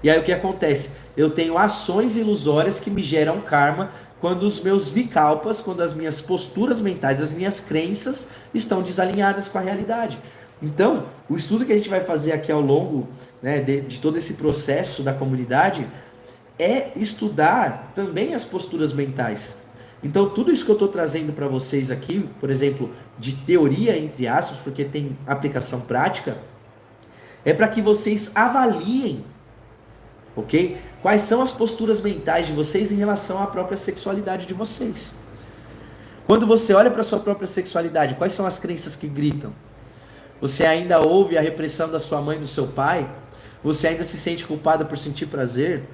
E aí o que acontece? Eu tenho ações ilusórias que me geram karma quando os meus vikalpas, quando as minhas posturas mentais, as minhas crenças estão desalinhadas com a realidade. Então, o estudo que a gente vai fazer aqui ao longo, né, de todo esse processo da comunidade é estudar também as posturas mentais. Então, tudo isso que eu estou trazendo para vocês aqui, por exemplo, de teoria, entre aspas, porque tem aplicação prática, é para que vocês avaliem, ok? Quais são as posturas mentais de vocês em relação à própria sexualidade de vocês. Quando você olha para a sua própria sexualidade, quais são as crenças que gritam? Você ainda ouve a repressão da sua mãe e do seu pai? Você ainda se sente culpada por sentir prazer?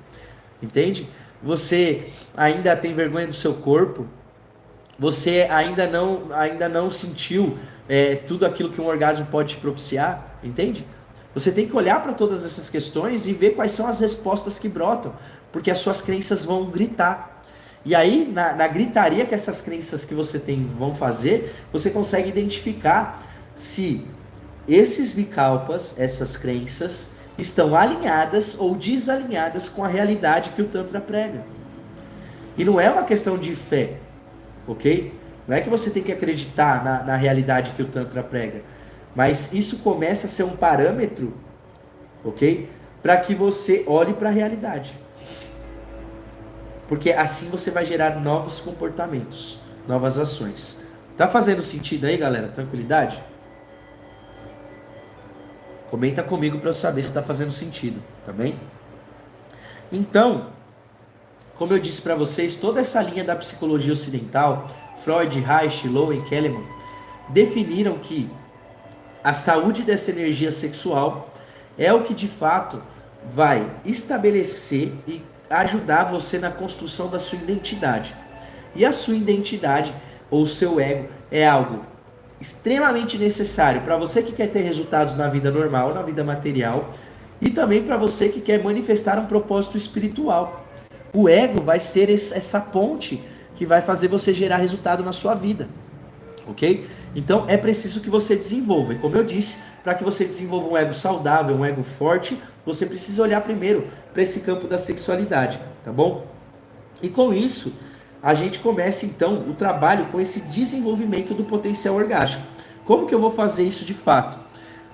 Entende? Você ainda tem vergonha do seu corpo? Você ainda não sentiu tudo aquilo que um orgasmo pode te propiciar? Entende? Você tem que olhar para todas essas questões e ver quais são as respostas que brotam, porque as suas crenças vão gritar. E aí, na gritaria que essas crenças que você tem vão fazer, você consegue identificar se esses vikalpas, essas crenças, estão alinhadas ou desalinhadas com a realidade que o Tantra prega. E não é uma questão de fé, ok? Não é que você tem que acreditar na realidade que o Tantra prega, mas isso começa a ser um parâmetro, ok? Para que você olhe para a realidade. Porque assim você vai gerar novos comportamentos, novas ações. Tá fazendo sentido aí, galera? Tranquilidade? Comenta comigo para eu saber se está fazendo sentido, tá bem? Então, como eu disse para vocês, toda essa linha da psicologia ocidental, Freud, Reich, Lowen, Kahneman, definiram que a saúde dessa energia sexual é o que de fato vai estabelecer e ajudar você na construção da sua identidade. E a sua identidade, ou o seu ego, é algo extremamente necessário para você que quer ter resultados na vida normal, na vida material, e também para você que quer manifestar um propósito espiritual. O ego vai ser essa ponte que vai fazer você gerar resultado na sua vida, ok? Então é preciso que você desenvolva, e como eu disse, para que você desenvolva um ego saudável, um ego forte, você precisa olhar primeiro para esse campo da sexualidade, tá bom? E com isso, a gente começa então o trabalho com esse desenvolvimento do potencial orgástico. Como que eu vou fazer isso de fato?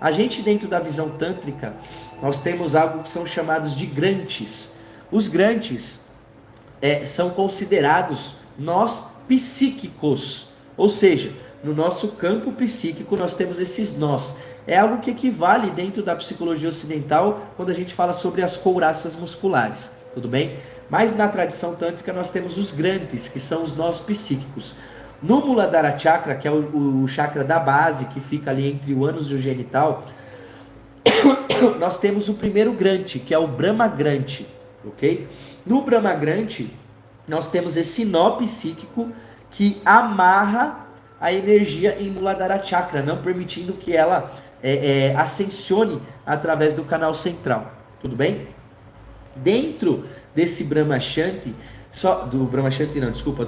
A gente, dentro da visão tântrica, nós temos algo que são chamados de grantes. Os grantes são considerados nós psíquicos, ou seja, no nosso campo psíquico nós temos esses nós. É algo que equivale dentro da psicologia ocidental quando a gente fala sobre as couraças musculares, tudo bem? Mas na tradição tântrica nós temos os grantes, que são os nós psíquicos. No Muladhara Chakra, que é o chakra da base, que fica ali entre o ânus e o genital, nós temos o primeiro grante, que é o Brahma Grante, ok? No Brahma Grante, nós temos esse nó psíquico que amarra a energia em Muladhara Chakra, não permitindo que ela ascensione através do canal central, tudo bem? Dentro desse Brahma Shanti, do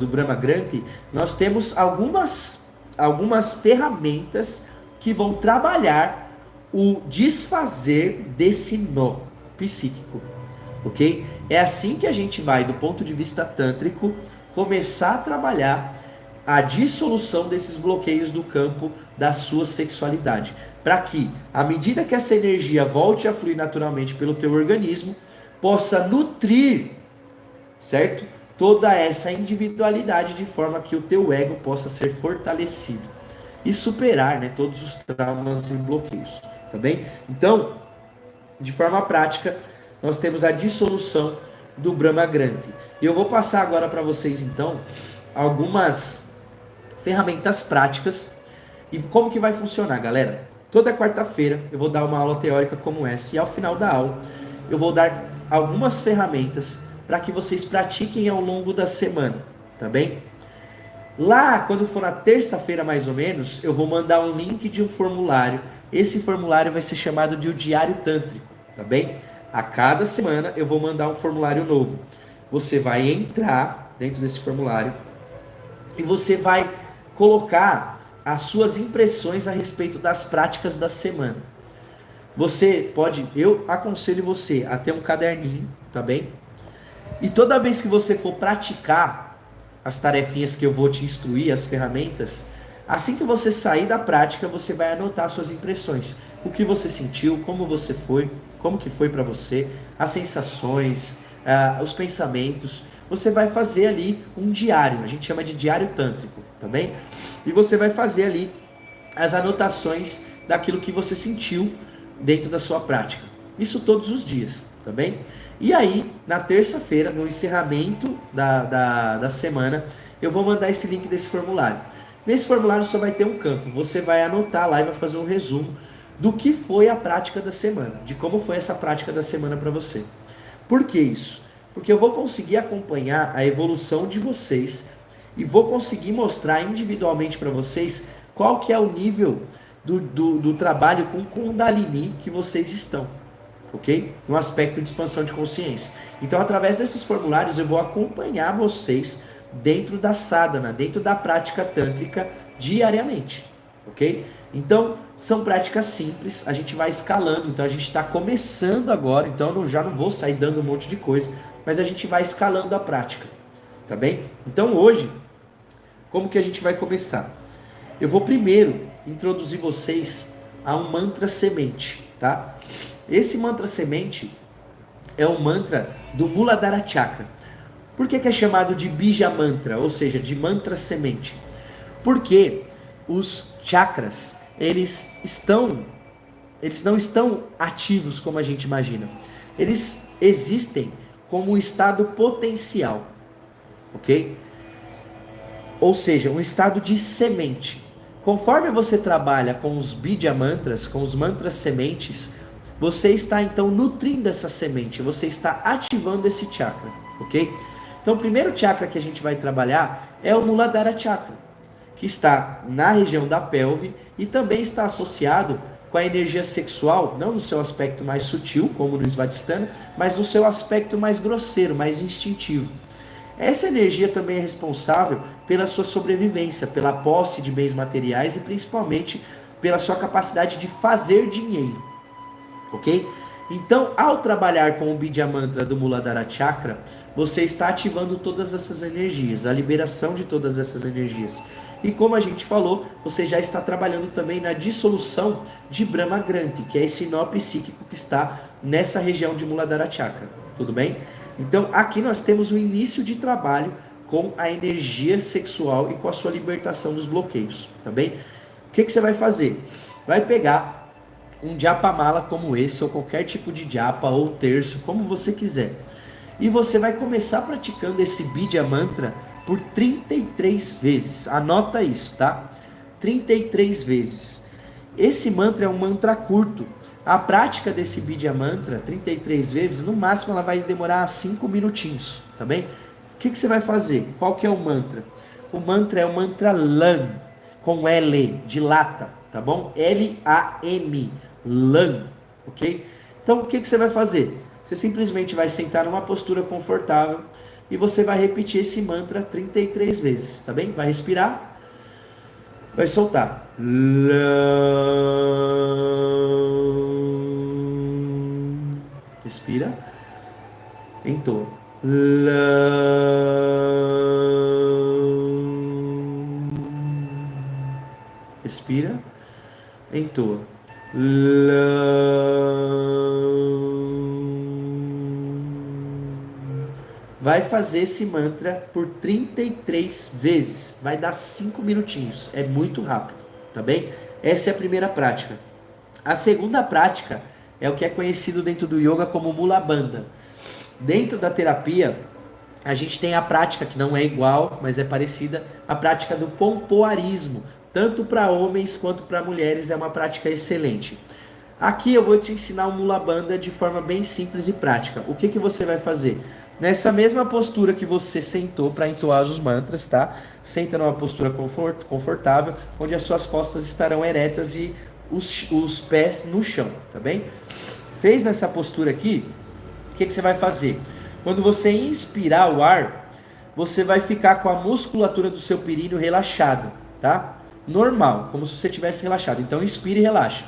Brahma Granthi, nós temos algumas ferramentas que vão trabalhar o desfazer desse nó psíquico, ok? É assim que a gente vai, do ponto de vista tântrico, começar a trabalhar a dissolução desses bloqueios do campo da sua sexualidade, para que, à medida que essa energia volte a fluir naturalmente pelo teu organismo, possa nutrir, certo? Toda essa individualidade de forma que o teu ego possa ser fortalecido. e superar, né, todos os traumas e bloqueios, tá bem? Então, de forma prática, nós temos a dissolução do Brahma Granthi. E eu vou passar agora para vocês, então, algumas ferramentas práticas e como que vai funcionar, galera. Toda quarta-feira eu vou dar uma aula teórica como essa e ao final da aula eu vou dar algumas ferramentas para que vocês pratiquem ao longo da semana, tá bem? Lá, quando for na terça-feira mais ou menos, eu vou mandar um link de um formulário. Esse formulário vai ser chamado de o Diário Tântrico, tá bem? A cada semana eu vou mandar um formulário novo. Você vai entrar dentro desse formulário e você vai colocar as suas impressões a respeito das práticas da semana. Você pode, eu aconselho você a ter um caderninho, tá bem? E toda vez que você for praticar as tarefinhas que eu vou te instruir, as ferramentas, assim que você sair da prática, você vai anotar suas impressões. O que você sentiu, como você foi, como que foi para você, as sensações, os pensamentos. Você vai fazer ali um diário, a gente chama de diário tântrico, tá bem? E você vai fazer ali as anotações daquilo que você sentiu dentro da sua prática. Isso todos os dias, tá bem? E aí, na terça-feira, no encerramento da semana, eu vou mandar esse link desse formulário. Nesse formulário só vai ter um campo. Você vai anotar lá e vai fazer um resumo do que foi a prática da semana, de como foi essa prática da semana para você. Por que isso? Porque eu vou conseguir acompanhar a evolução de vocês e vou conseguir mostrar individualmente para vocês qual que é o nível do trabalho com Kundalini que vocês estão, ok? No aspecto de expansão de consciência. Então, através desses formulários, eu vou acompanhar vocês dentro da sadhana, dentro da prática tântrica diariamente, ok? Então, são práticas simples, a gente vai escalando, então a gente está começando agora, então eu já não vou sair dando um monte de coisa, mas a gente vai escalando a prática, tá bem? Então hoje, como que a gente vai começar? Eu vou primeiro introduzir vocês a um mantra semente, tá? Esse mantra semente é um mantra do Muladhara Chakra. Por que é chamado de Bija Mantra, ou seja, de mantra semente? Porque os chakras, eles não estão ativos como a gente imagina. Eles existem como um estado potencial, ok? Ou seja, um estado de semente. Conforme você trabalha com os Bija Mantras, com os mantras sementes, você está então nutrindo essa semente, você está ativando esse chakra, ok? Então o primeiro chakra que a gente vai trabalhar é o Muladhara Chakra, que está na região da pelve e também está associado com a energia sexual, não no seu aspecto mais sutil, como no Svadhisthana, mas no seu aspecto mais grosseiro, mais instintivo. Essa energia também é responsável pela sua sobrevivência, pela posse de bens materiais e principalmente pela sua capacidade de fazer dinheiro, ok? Então, ao trabalhar com o Bija Mantra do Muladhara Chakra, você está ativando todas essas energias, a liberação de todas essas energias. E como a gente falou, você já está trabalhando também na dissolução de Brahma Granthi, que é esse nó psíquico que está nessa região de Muladhara Chakra, tudo bem? Então, aqui nós temos o início de trabalho com a energia sexual e com a sua libertação dos bloqueios, tá bem? O que você vai fazer? Vai pegar um japamala como esse, ou qualquer tipo de japa, ou terço, como você quiser. E você vai começar praticando esse Bija Mantra por 33 vezes. Anota isso, tá? 33 vezes. Esse mantra é um mantra curto. A prática desse Bija Mantra, 33 vezes, no máximo ela vai demorar 5 minutinhos, tá bem? O que você vai fazer? Qual que é o mantra? O mantra é o mantra LAM, com L, de lata, tá bom? L-A-M, LAM, ok? Então, o que você vai fazer? Você simplesmente vai sentar numa postura confortável e você vai repetir esse mantra 33 vezes, tá bem? Vai respirar, vai soltar. Respira, entoa. Respira, entoa. Vai fazer esse mantra por 33 vezes. Vai dar 5 minutinhos. É muito rápido, tá bem? Essa é a primeira prática. A segunda prática é o que é conhecido dentro do yoga como Mula Bandha. Dentro da terapia, a gente tem a prática que não é igual, mas é parecida, a prática do pompoarismo. Tanto para homens quanto para mulheres é uma prática excelente. Aqui eu vou te ensinar o Mula Bandha de forma bem simples e prática. O que, que você vai fazer? Nessa mesma postura que você sentou para entoar os mantras, tá? Senta numa postura confortável, onde as suas costas estarão eretas e os pés no chão, tá bem? Fez nessa postura aqui, o que, que você vai fazer? Quando você inspirar o ar, você vai ficar com a musculatura do seu períneo relaxada, tá? Normal, como se você tivesse relaxado. Então inspire e relaxa.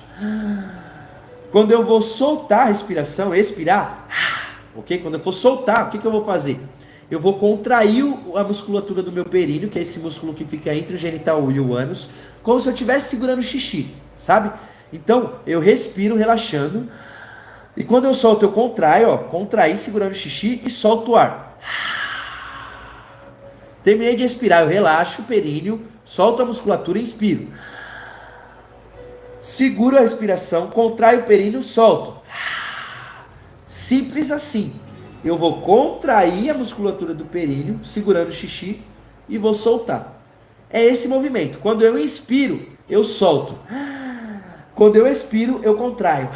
Quando eu vou soltar a respiração, expirar, ok? Quando eu for soltar, o que, que eu vou fazer? Eu vou contrair a musculatura do meu períneo, que é esse músculo que fica entre o genital e o ânus, como se eu estivesse segurando xixi, sabe? Então, eu respiro relaxando, e quando eu solto, eu contraio, ó, contrair segurando o xixi e solto o ar. Terminei de expirar, eu relaxo o períneo, solto a musculatura e inspiro. Seguro a respiração, contraio o períneo, solto. Simples assim. Eu vou contrair a musculatura do períneo, segurando o xixi, e vou soltar. É esse movimento. Quando eu inspiro, eu solto. Quando eu expiro, eu contraio.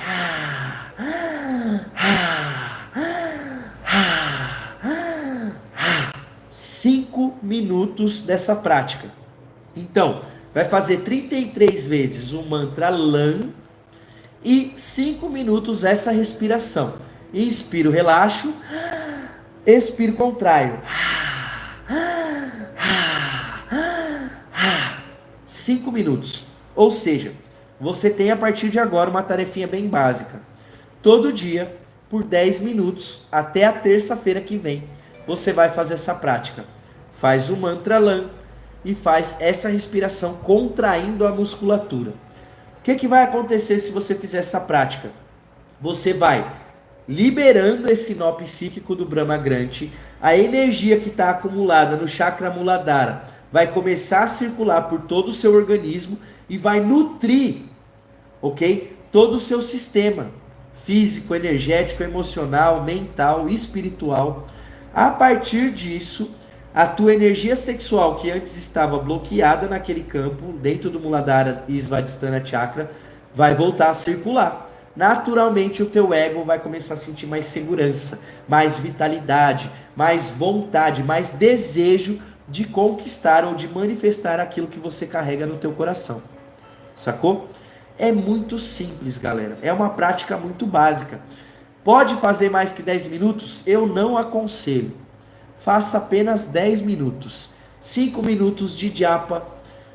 5 minutos dessa prática. Então, vai fazer 33 vezes o mantra LAM e 5 minutos essa respiração. Inspiro, relaxo. Expiro, contraio. 5 minutos. Ou seja, você tem a partir de agora uma tarefinha bem básica. Todo dia, por 10 minutos, até a terça-feira que vem, você vai fazer essa prática. Faz o mantra LAM e faz essa respiração contraindo a musculatura. O que vai acontecer se você fizer essa prática? Você vai liberando esse nó psíquico do Brahma Granthi, a energia que está acumulada no chakra Muladhara vai começar a circular por todo o seu organismo e vai nutrir, ok? Todo o seu sistema físico, energético, emocional, mental, espiritual. A partir disso, a tua energia sexual que antes estava bloqueada naquele campo, dentro do Muladhara e Svadhisthana Chakra, vai voltar a circular. Naturalmente o teu ego vai começar a sentir mais segurança, mais vitalidade, mais vontade, mais desejo de conquistar ou de manifestar aquilo que você carrega no teu coração. Sacou? É muito simples, galera. É uma prática muito básica. Pode fazer mais que 10 minutos? Eu não aconselho. Faça apenas 10 minutos. 5 minutos de japa,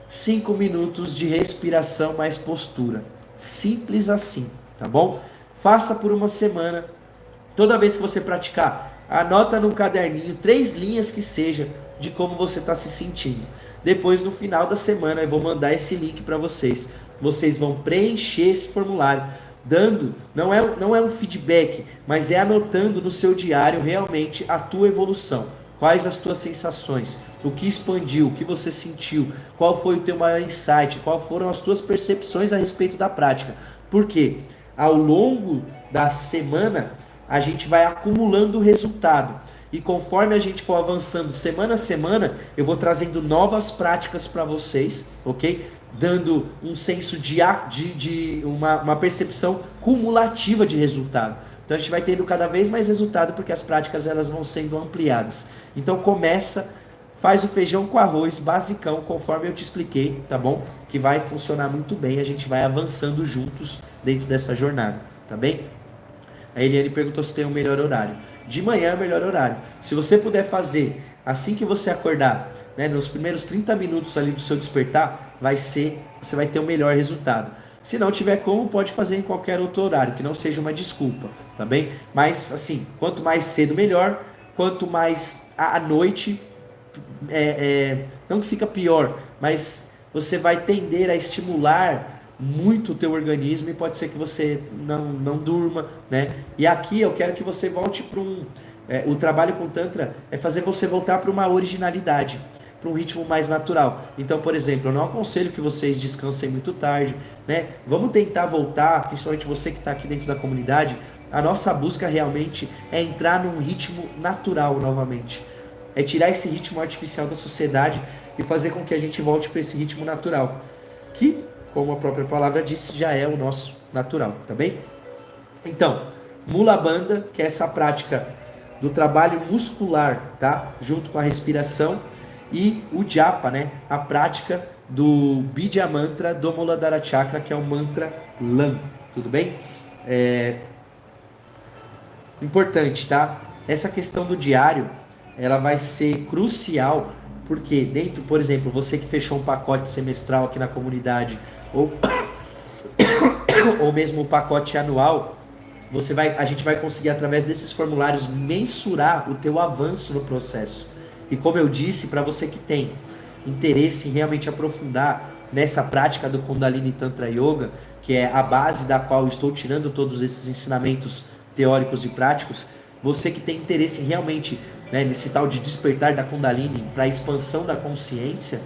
5 minutos de respiração mais postura. Simples assim, tá bom? Faça por uma semana. Toda vez que você praticar, anota num caderninho 3 linhas que seja de como você está se sentindo. Depois, no final da semana, eu vou mandar esse link para vocês. Vocês vão preencher esse formulário, dando, não é um feedback, mas é anotando no seu diário realmente a tua evolução. Quais as tuas sensações, o que expandiu, o que você sentiu, qual foi o teu maior insight, quais foram as tuas percepções a respeito da prática. Porque ao longo da semana, a gente vai acumulando o resultado. E conforme a gente for avançando semana a semana, eu vou trazendo novas práticas para vocês, ok? Dando um senso de uma percepção cumulativa de resultado. Então a gente vai tendo cada vez mais resultado porque as práticas elas vão sendo ampliadas. Então começa, faz o feijão com arroz, basicão, conforme eu te expliquei, tá bom? Que vai funcionar muito bem, a gente vai avançando juntos dentro dessa jornada, tá bem? A Eliane perguntou se tem um melhor horário. De manhã é o melhor horário. Se você puder fazer assim que você acordar, né, nos primeiros 30 minutos ali do seu despertar, você vai ter o melhor resultado. Se não tiver como, pode fazer em qualquer outro horário, que não seja uma desculpa, tá bem? Mas, assim, quanto mais cedo, melhor. Quanto mais à noite, não que fica pior, mas você vai tender a estimular muito o teu organismo e pode ser que você não durma, né? E aqui eu quero que você volte para o trabalho com Tantra é fazer você voltar para uma originalidade. para um ritmo mais natural. Então, por exemplo, eu não aconselho que vocês descansem muito tarde, né? Vamos tentar voltar, principalmente você que está aqui dentro da comunidade, a nossa busca realmente é entrar num ritmo natural novamente. É tirar esse ritmo artificial da sociedade e fazer com que a gente volte para esse ritmo natural, que, como a própria palavra disse, já é o nosso natural, tá bem? Então, Mula Bandha, que é essa prática do trabalho muscular, tá? Junto com a respiração, e o Japa, né? A prática do Bidya Mantra do Muladhara Chakra, que é o mantra LAM, tudo bem? Importante, tá? Essa questão do diário, ela vai ser crucial, porque dentro, por exemplo, você que fechou um pacote semestral aqui na comunidade, ou, ou mesmo um pacote anual, a gente vai conseguir, através desses formulários, mensurar o teu avanço no processo. E como eu disse, para você que tem interesse em realmente aprofundar nessa prática do Kundalini Tantra Yoga, que é a base da qual eu estou tirando todos esses ensinamentos teóricos e práticos, você que tem interesse em realmente, né, nesse tal de despertar da Kundalini para a expansão da consciência,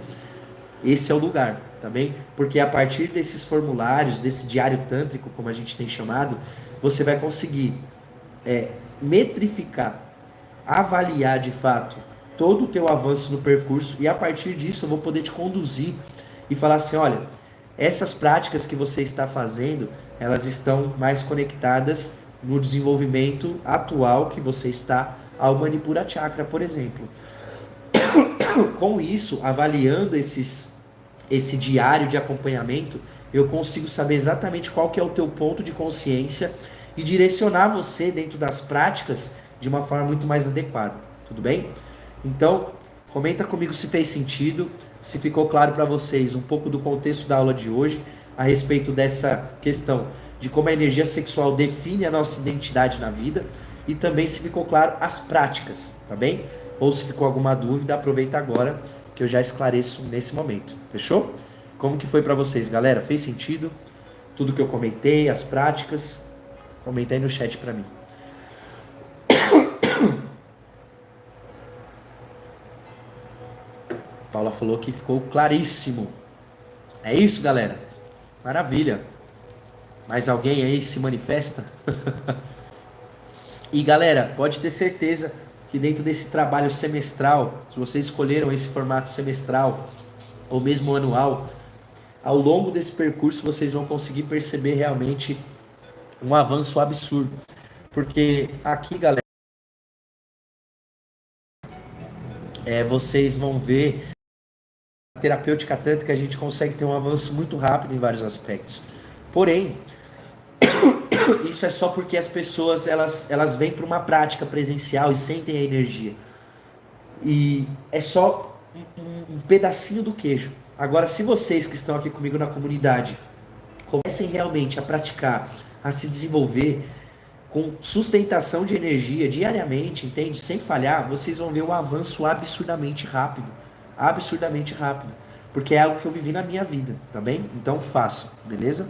esse é o lugar, tá bem? Porque a partir desses formulários, desse diário tântrico, como a gente tem chamado, você vai conseguir metrificar, avaliar de fato todo o teu avanço no percurso, e a partir disso eu vou poder te conduzir e falar assim, olha, essas práticas que você está fazendo, elas estão mais conectadas no desenvolvimento atual que você está ao Manipura Chakra, por exemplo. Com isso, avaliando esse diário de acompanhamento, eu consigo saber exatamente qual que é o teu ponto de consciência e direcionar você dentro das práticas de uma forma muito mais adequada, tudo bem? Então, comenta comigo se fez sentido, se ficou claro para vocês um pouco do contexto da aula de hoje, a respeito dessa questão de como a energia sexual define a nossa identidade na vida, e também se ficou claro as práticas, tá bem? Ou se ficou alguma dúvida, aproveita agora que eu já esclareço nesse momento, fechou? Como que foi para vocês, galera? Fez sentido? Tudo que eu comentei, as práticas? Comenta aí no chat para mim. Paula falou que ficou claríssimo. É isso, galera? Maravilha. Mais alguém aí se manifesta? E galera, pode ter certeza que dentro desse trabalho semestral, se vocês escolheram esse formato semestral ou mesmo anual, ao longo desse percurso vocês vão conseguir perceber realmente um avanço absurdo. Porque aqui, galera, vocês vão ver a terapêutica tântrica, a gente consegue ter um avanço muito rápido em vários aspectos. Porém, isso é só porque as pessoas elas vêm para uma prática presencial e sentem a energia. E é só um pedacinho do queijo. Agora, se vocês que estão aqui comigo na comunidade comecem realmente a praticar, a se desenvolver com sustentação de energia diariamente, entende? Sem falhar, vocês vão ver um avanço absurdamente rápido. Absurdamente rápido. Porque é algo que eu vivi na minha vida, tá bem? Então façam, beleza?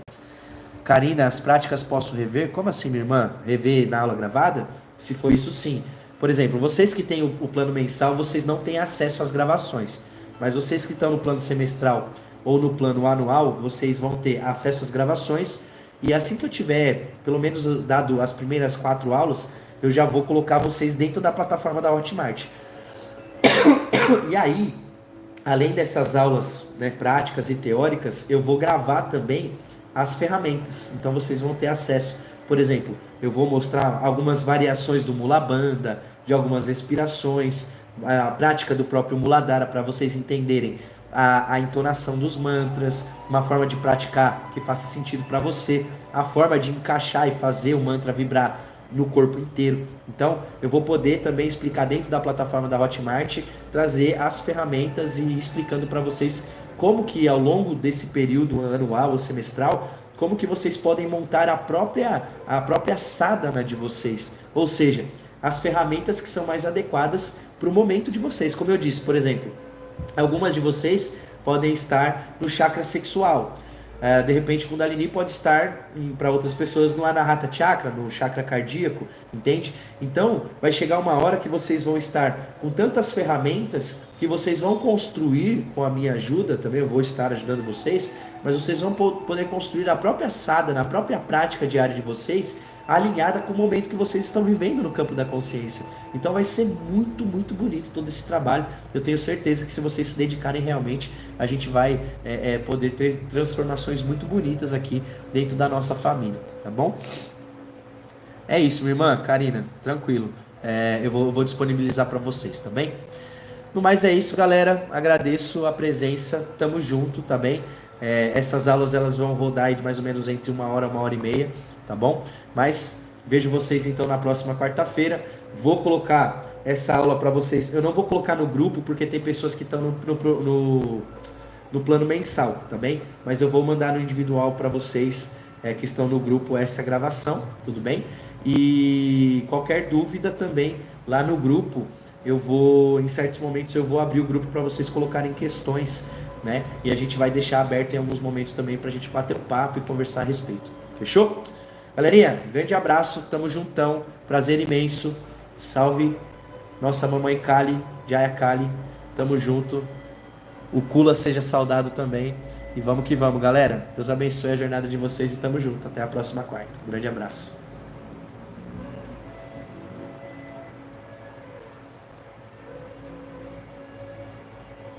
Karina, as práticas posso rever? Como assim, minha irmã? Rever na aula gravada? Se for isso, sim. Por exemplo, vocês que têm o plano mensal, vocês não têm acesso às gravações. Mas vocês que estão no plano semestral ou no plano anual, vocês vão ter acesso às gravações. E assim que eu tiver, pelo menos dado as primeiras 4 aulas, eu já vou colocar vocês dentro da plataforma da Hotmart. E aí, além dessas aulas, né, práticas e teóricas, eu vou gravar também as ferramentas. Então vocês vão ter acesso. Por exemplo, eu vou mostrar algumas variações do Mula Bandha, de algumas respirações, a prática do próprio Muladhara, para vocês entenderem a entonação dos mantras, uma forma de praticar que faça sentido para você, a forma de encaixar e fazer o mantra vibrar no corpo inteiro. Então, eu vou poder também explicar dentro da plataforma da Hotmart, trazer as ferramentas e explicando para vocês como que ao longo desse período anual ou semestral, como que vocês podem montar a própria sadhana de vocês. Ou seja, as ferramentas que são mais adequadas para o momento de vocês. Como eu disse, por exemplo, algumas de vocês podem estar no chakra sexual. De repente, Kundalini pode estar para outras pessoas no Anahata Chakra, no chakra cardíaco, entende? Então, vai chegar uma hora que vocês vão estar com tantas ferramentas que vocês vão construir com a minha ajuda, também eu vou estar ajudando vocês, mas vocês vão poder construir a própria sadhana, na própria prática diária de vocês, alinhada com o momento que vocês estão vivendo no campo da consciência. Então vai ser muito, muito bonito todo esse trabalho. Eu tenho certeza que se vocês se dedicarem realmente, a gente vai poder ter transformações muito bonitas aqui dentro da nossa família, tá bom? É isso, minha irmã, Karina, tranquilo. Eu vou disponibilizar para vocês, tá bem? No mais é isso, galera. Agradeço a presença, tamo junto, tá bem? Essas aulas elas vão rodar aí de mais ou menos entre 1 hora e meia, tá bom? Mas vejo vocês então na próxima quarta-feira. Vou colocar essa aula para vocês. Eu não vou colocar no grupo porque tem pessoas que estão no plano mensal, tá bem? Mas eu vou mandar no individual para vocês que estão no grupo essa gravação, tudo bem? E qualquer dúvida também lá no grupo, em certos momentos eu vou abrir o grupo para vocês colocarem questões, né? E a gente vai deixar aberto em alguns momentos também para a gente bater papo e conversar a respeito. Fechou? Galerinha, grande abraço, tamo juntão, prazer imenso, salve nossa mamãe Kali, Jaya Kali, tamo junto, o Kula seja saudado também, e vamos que vamos, galera, Deus abençoe a jornada de vocês e tamo junto, até a próxima quarta, grande abraço.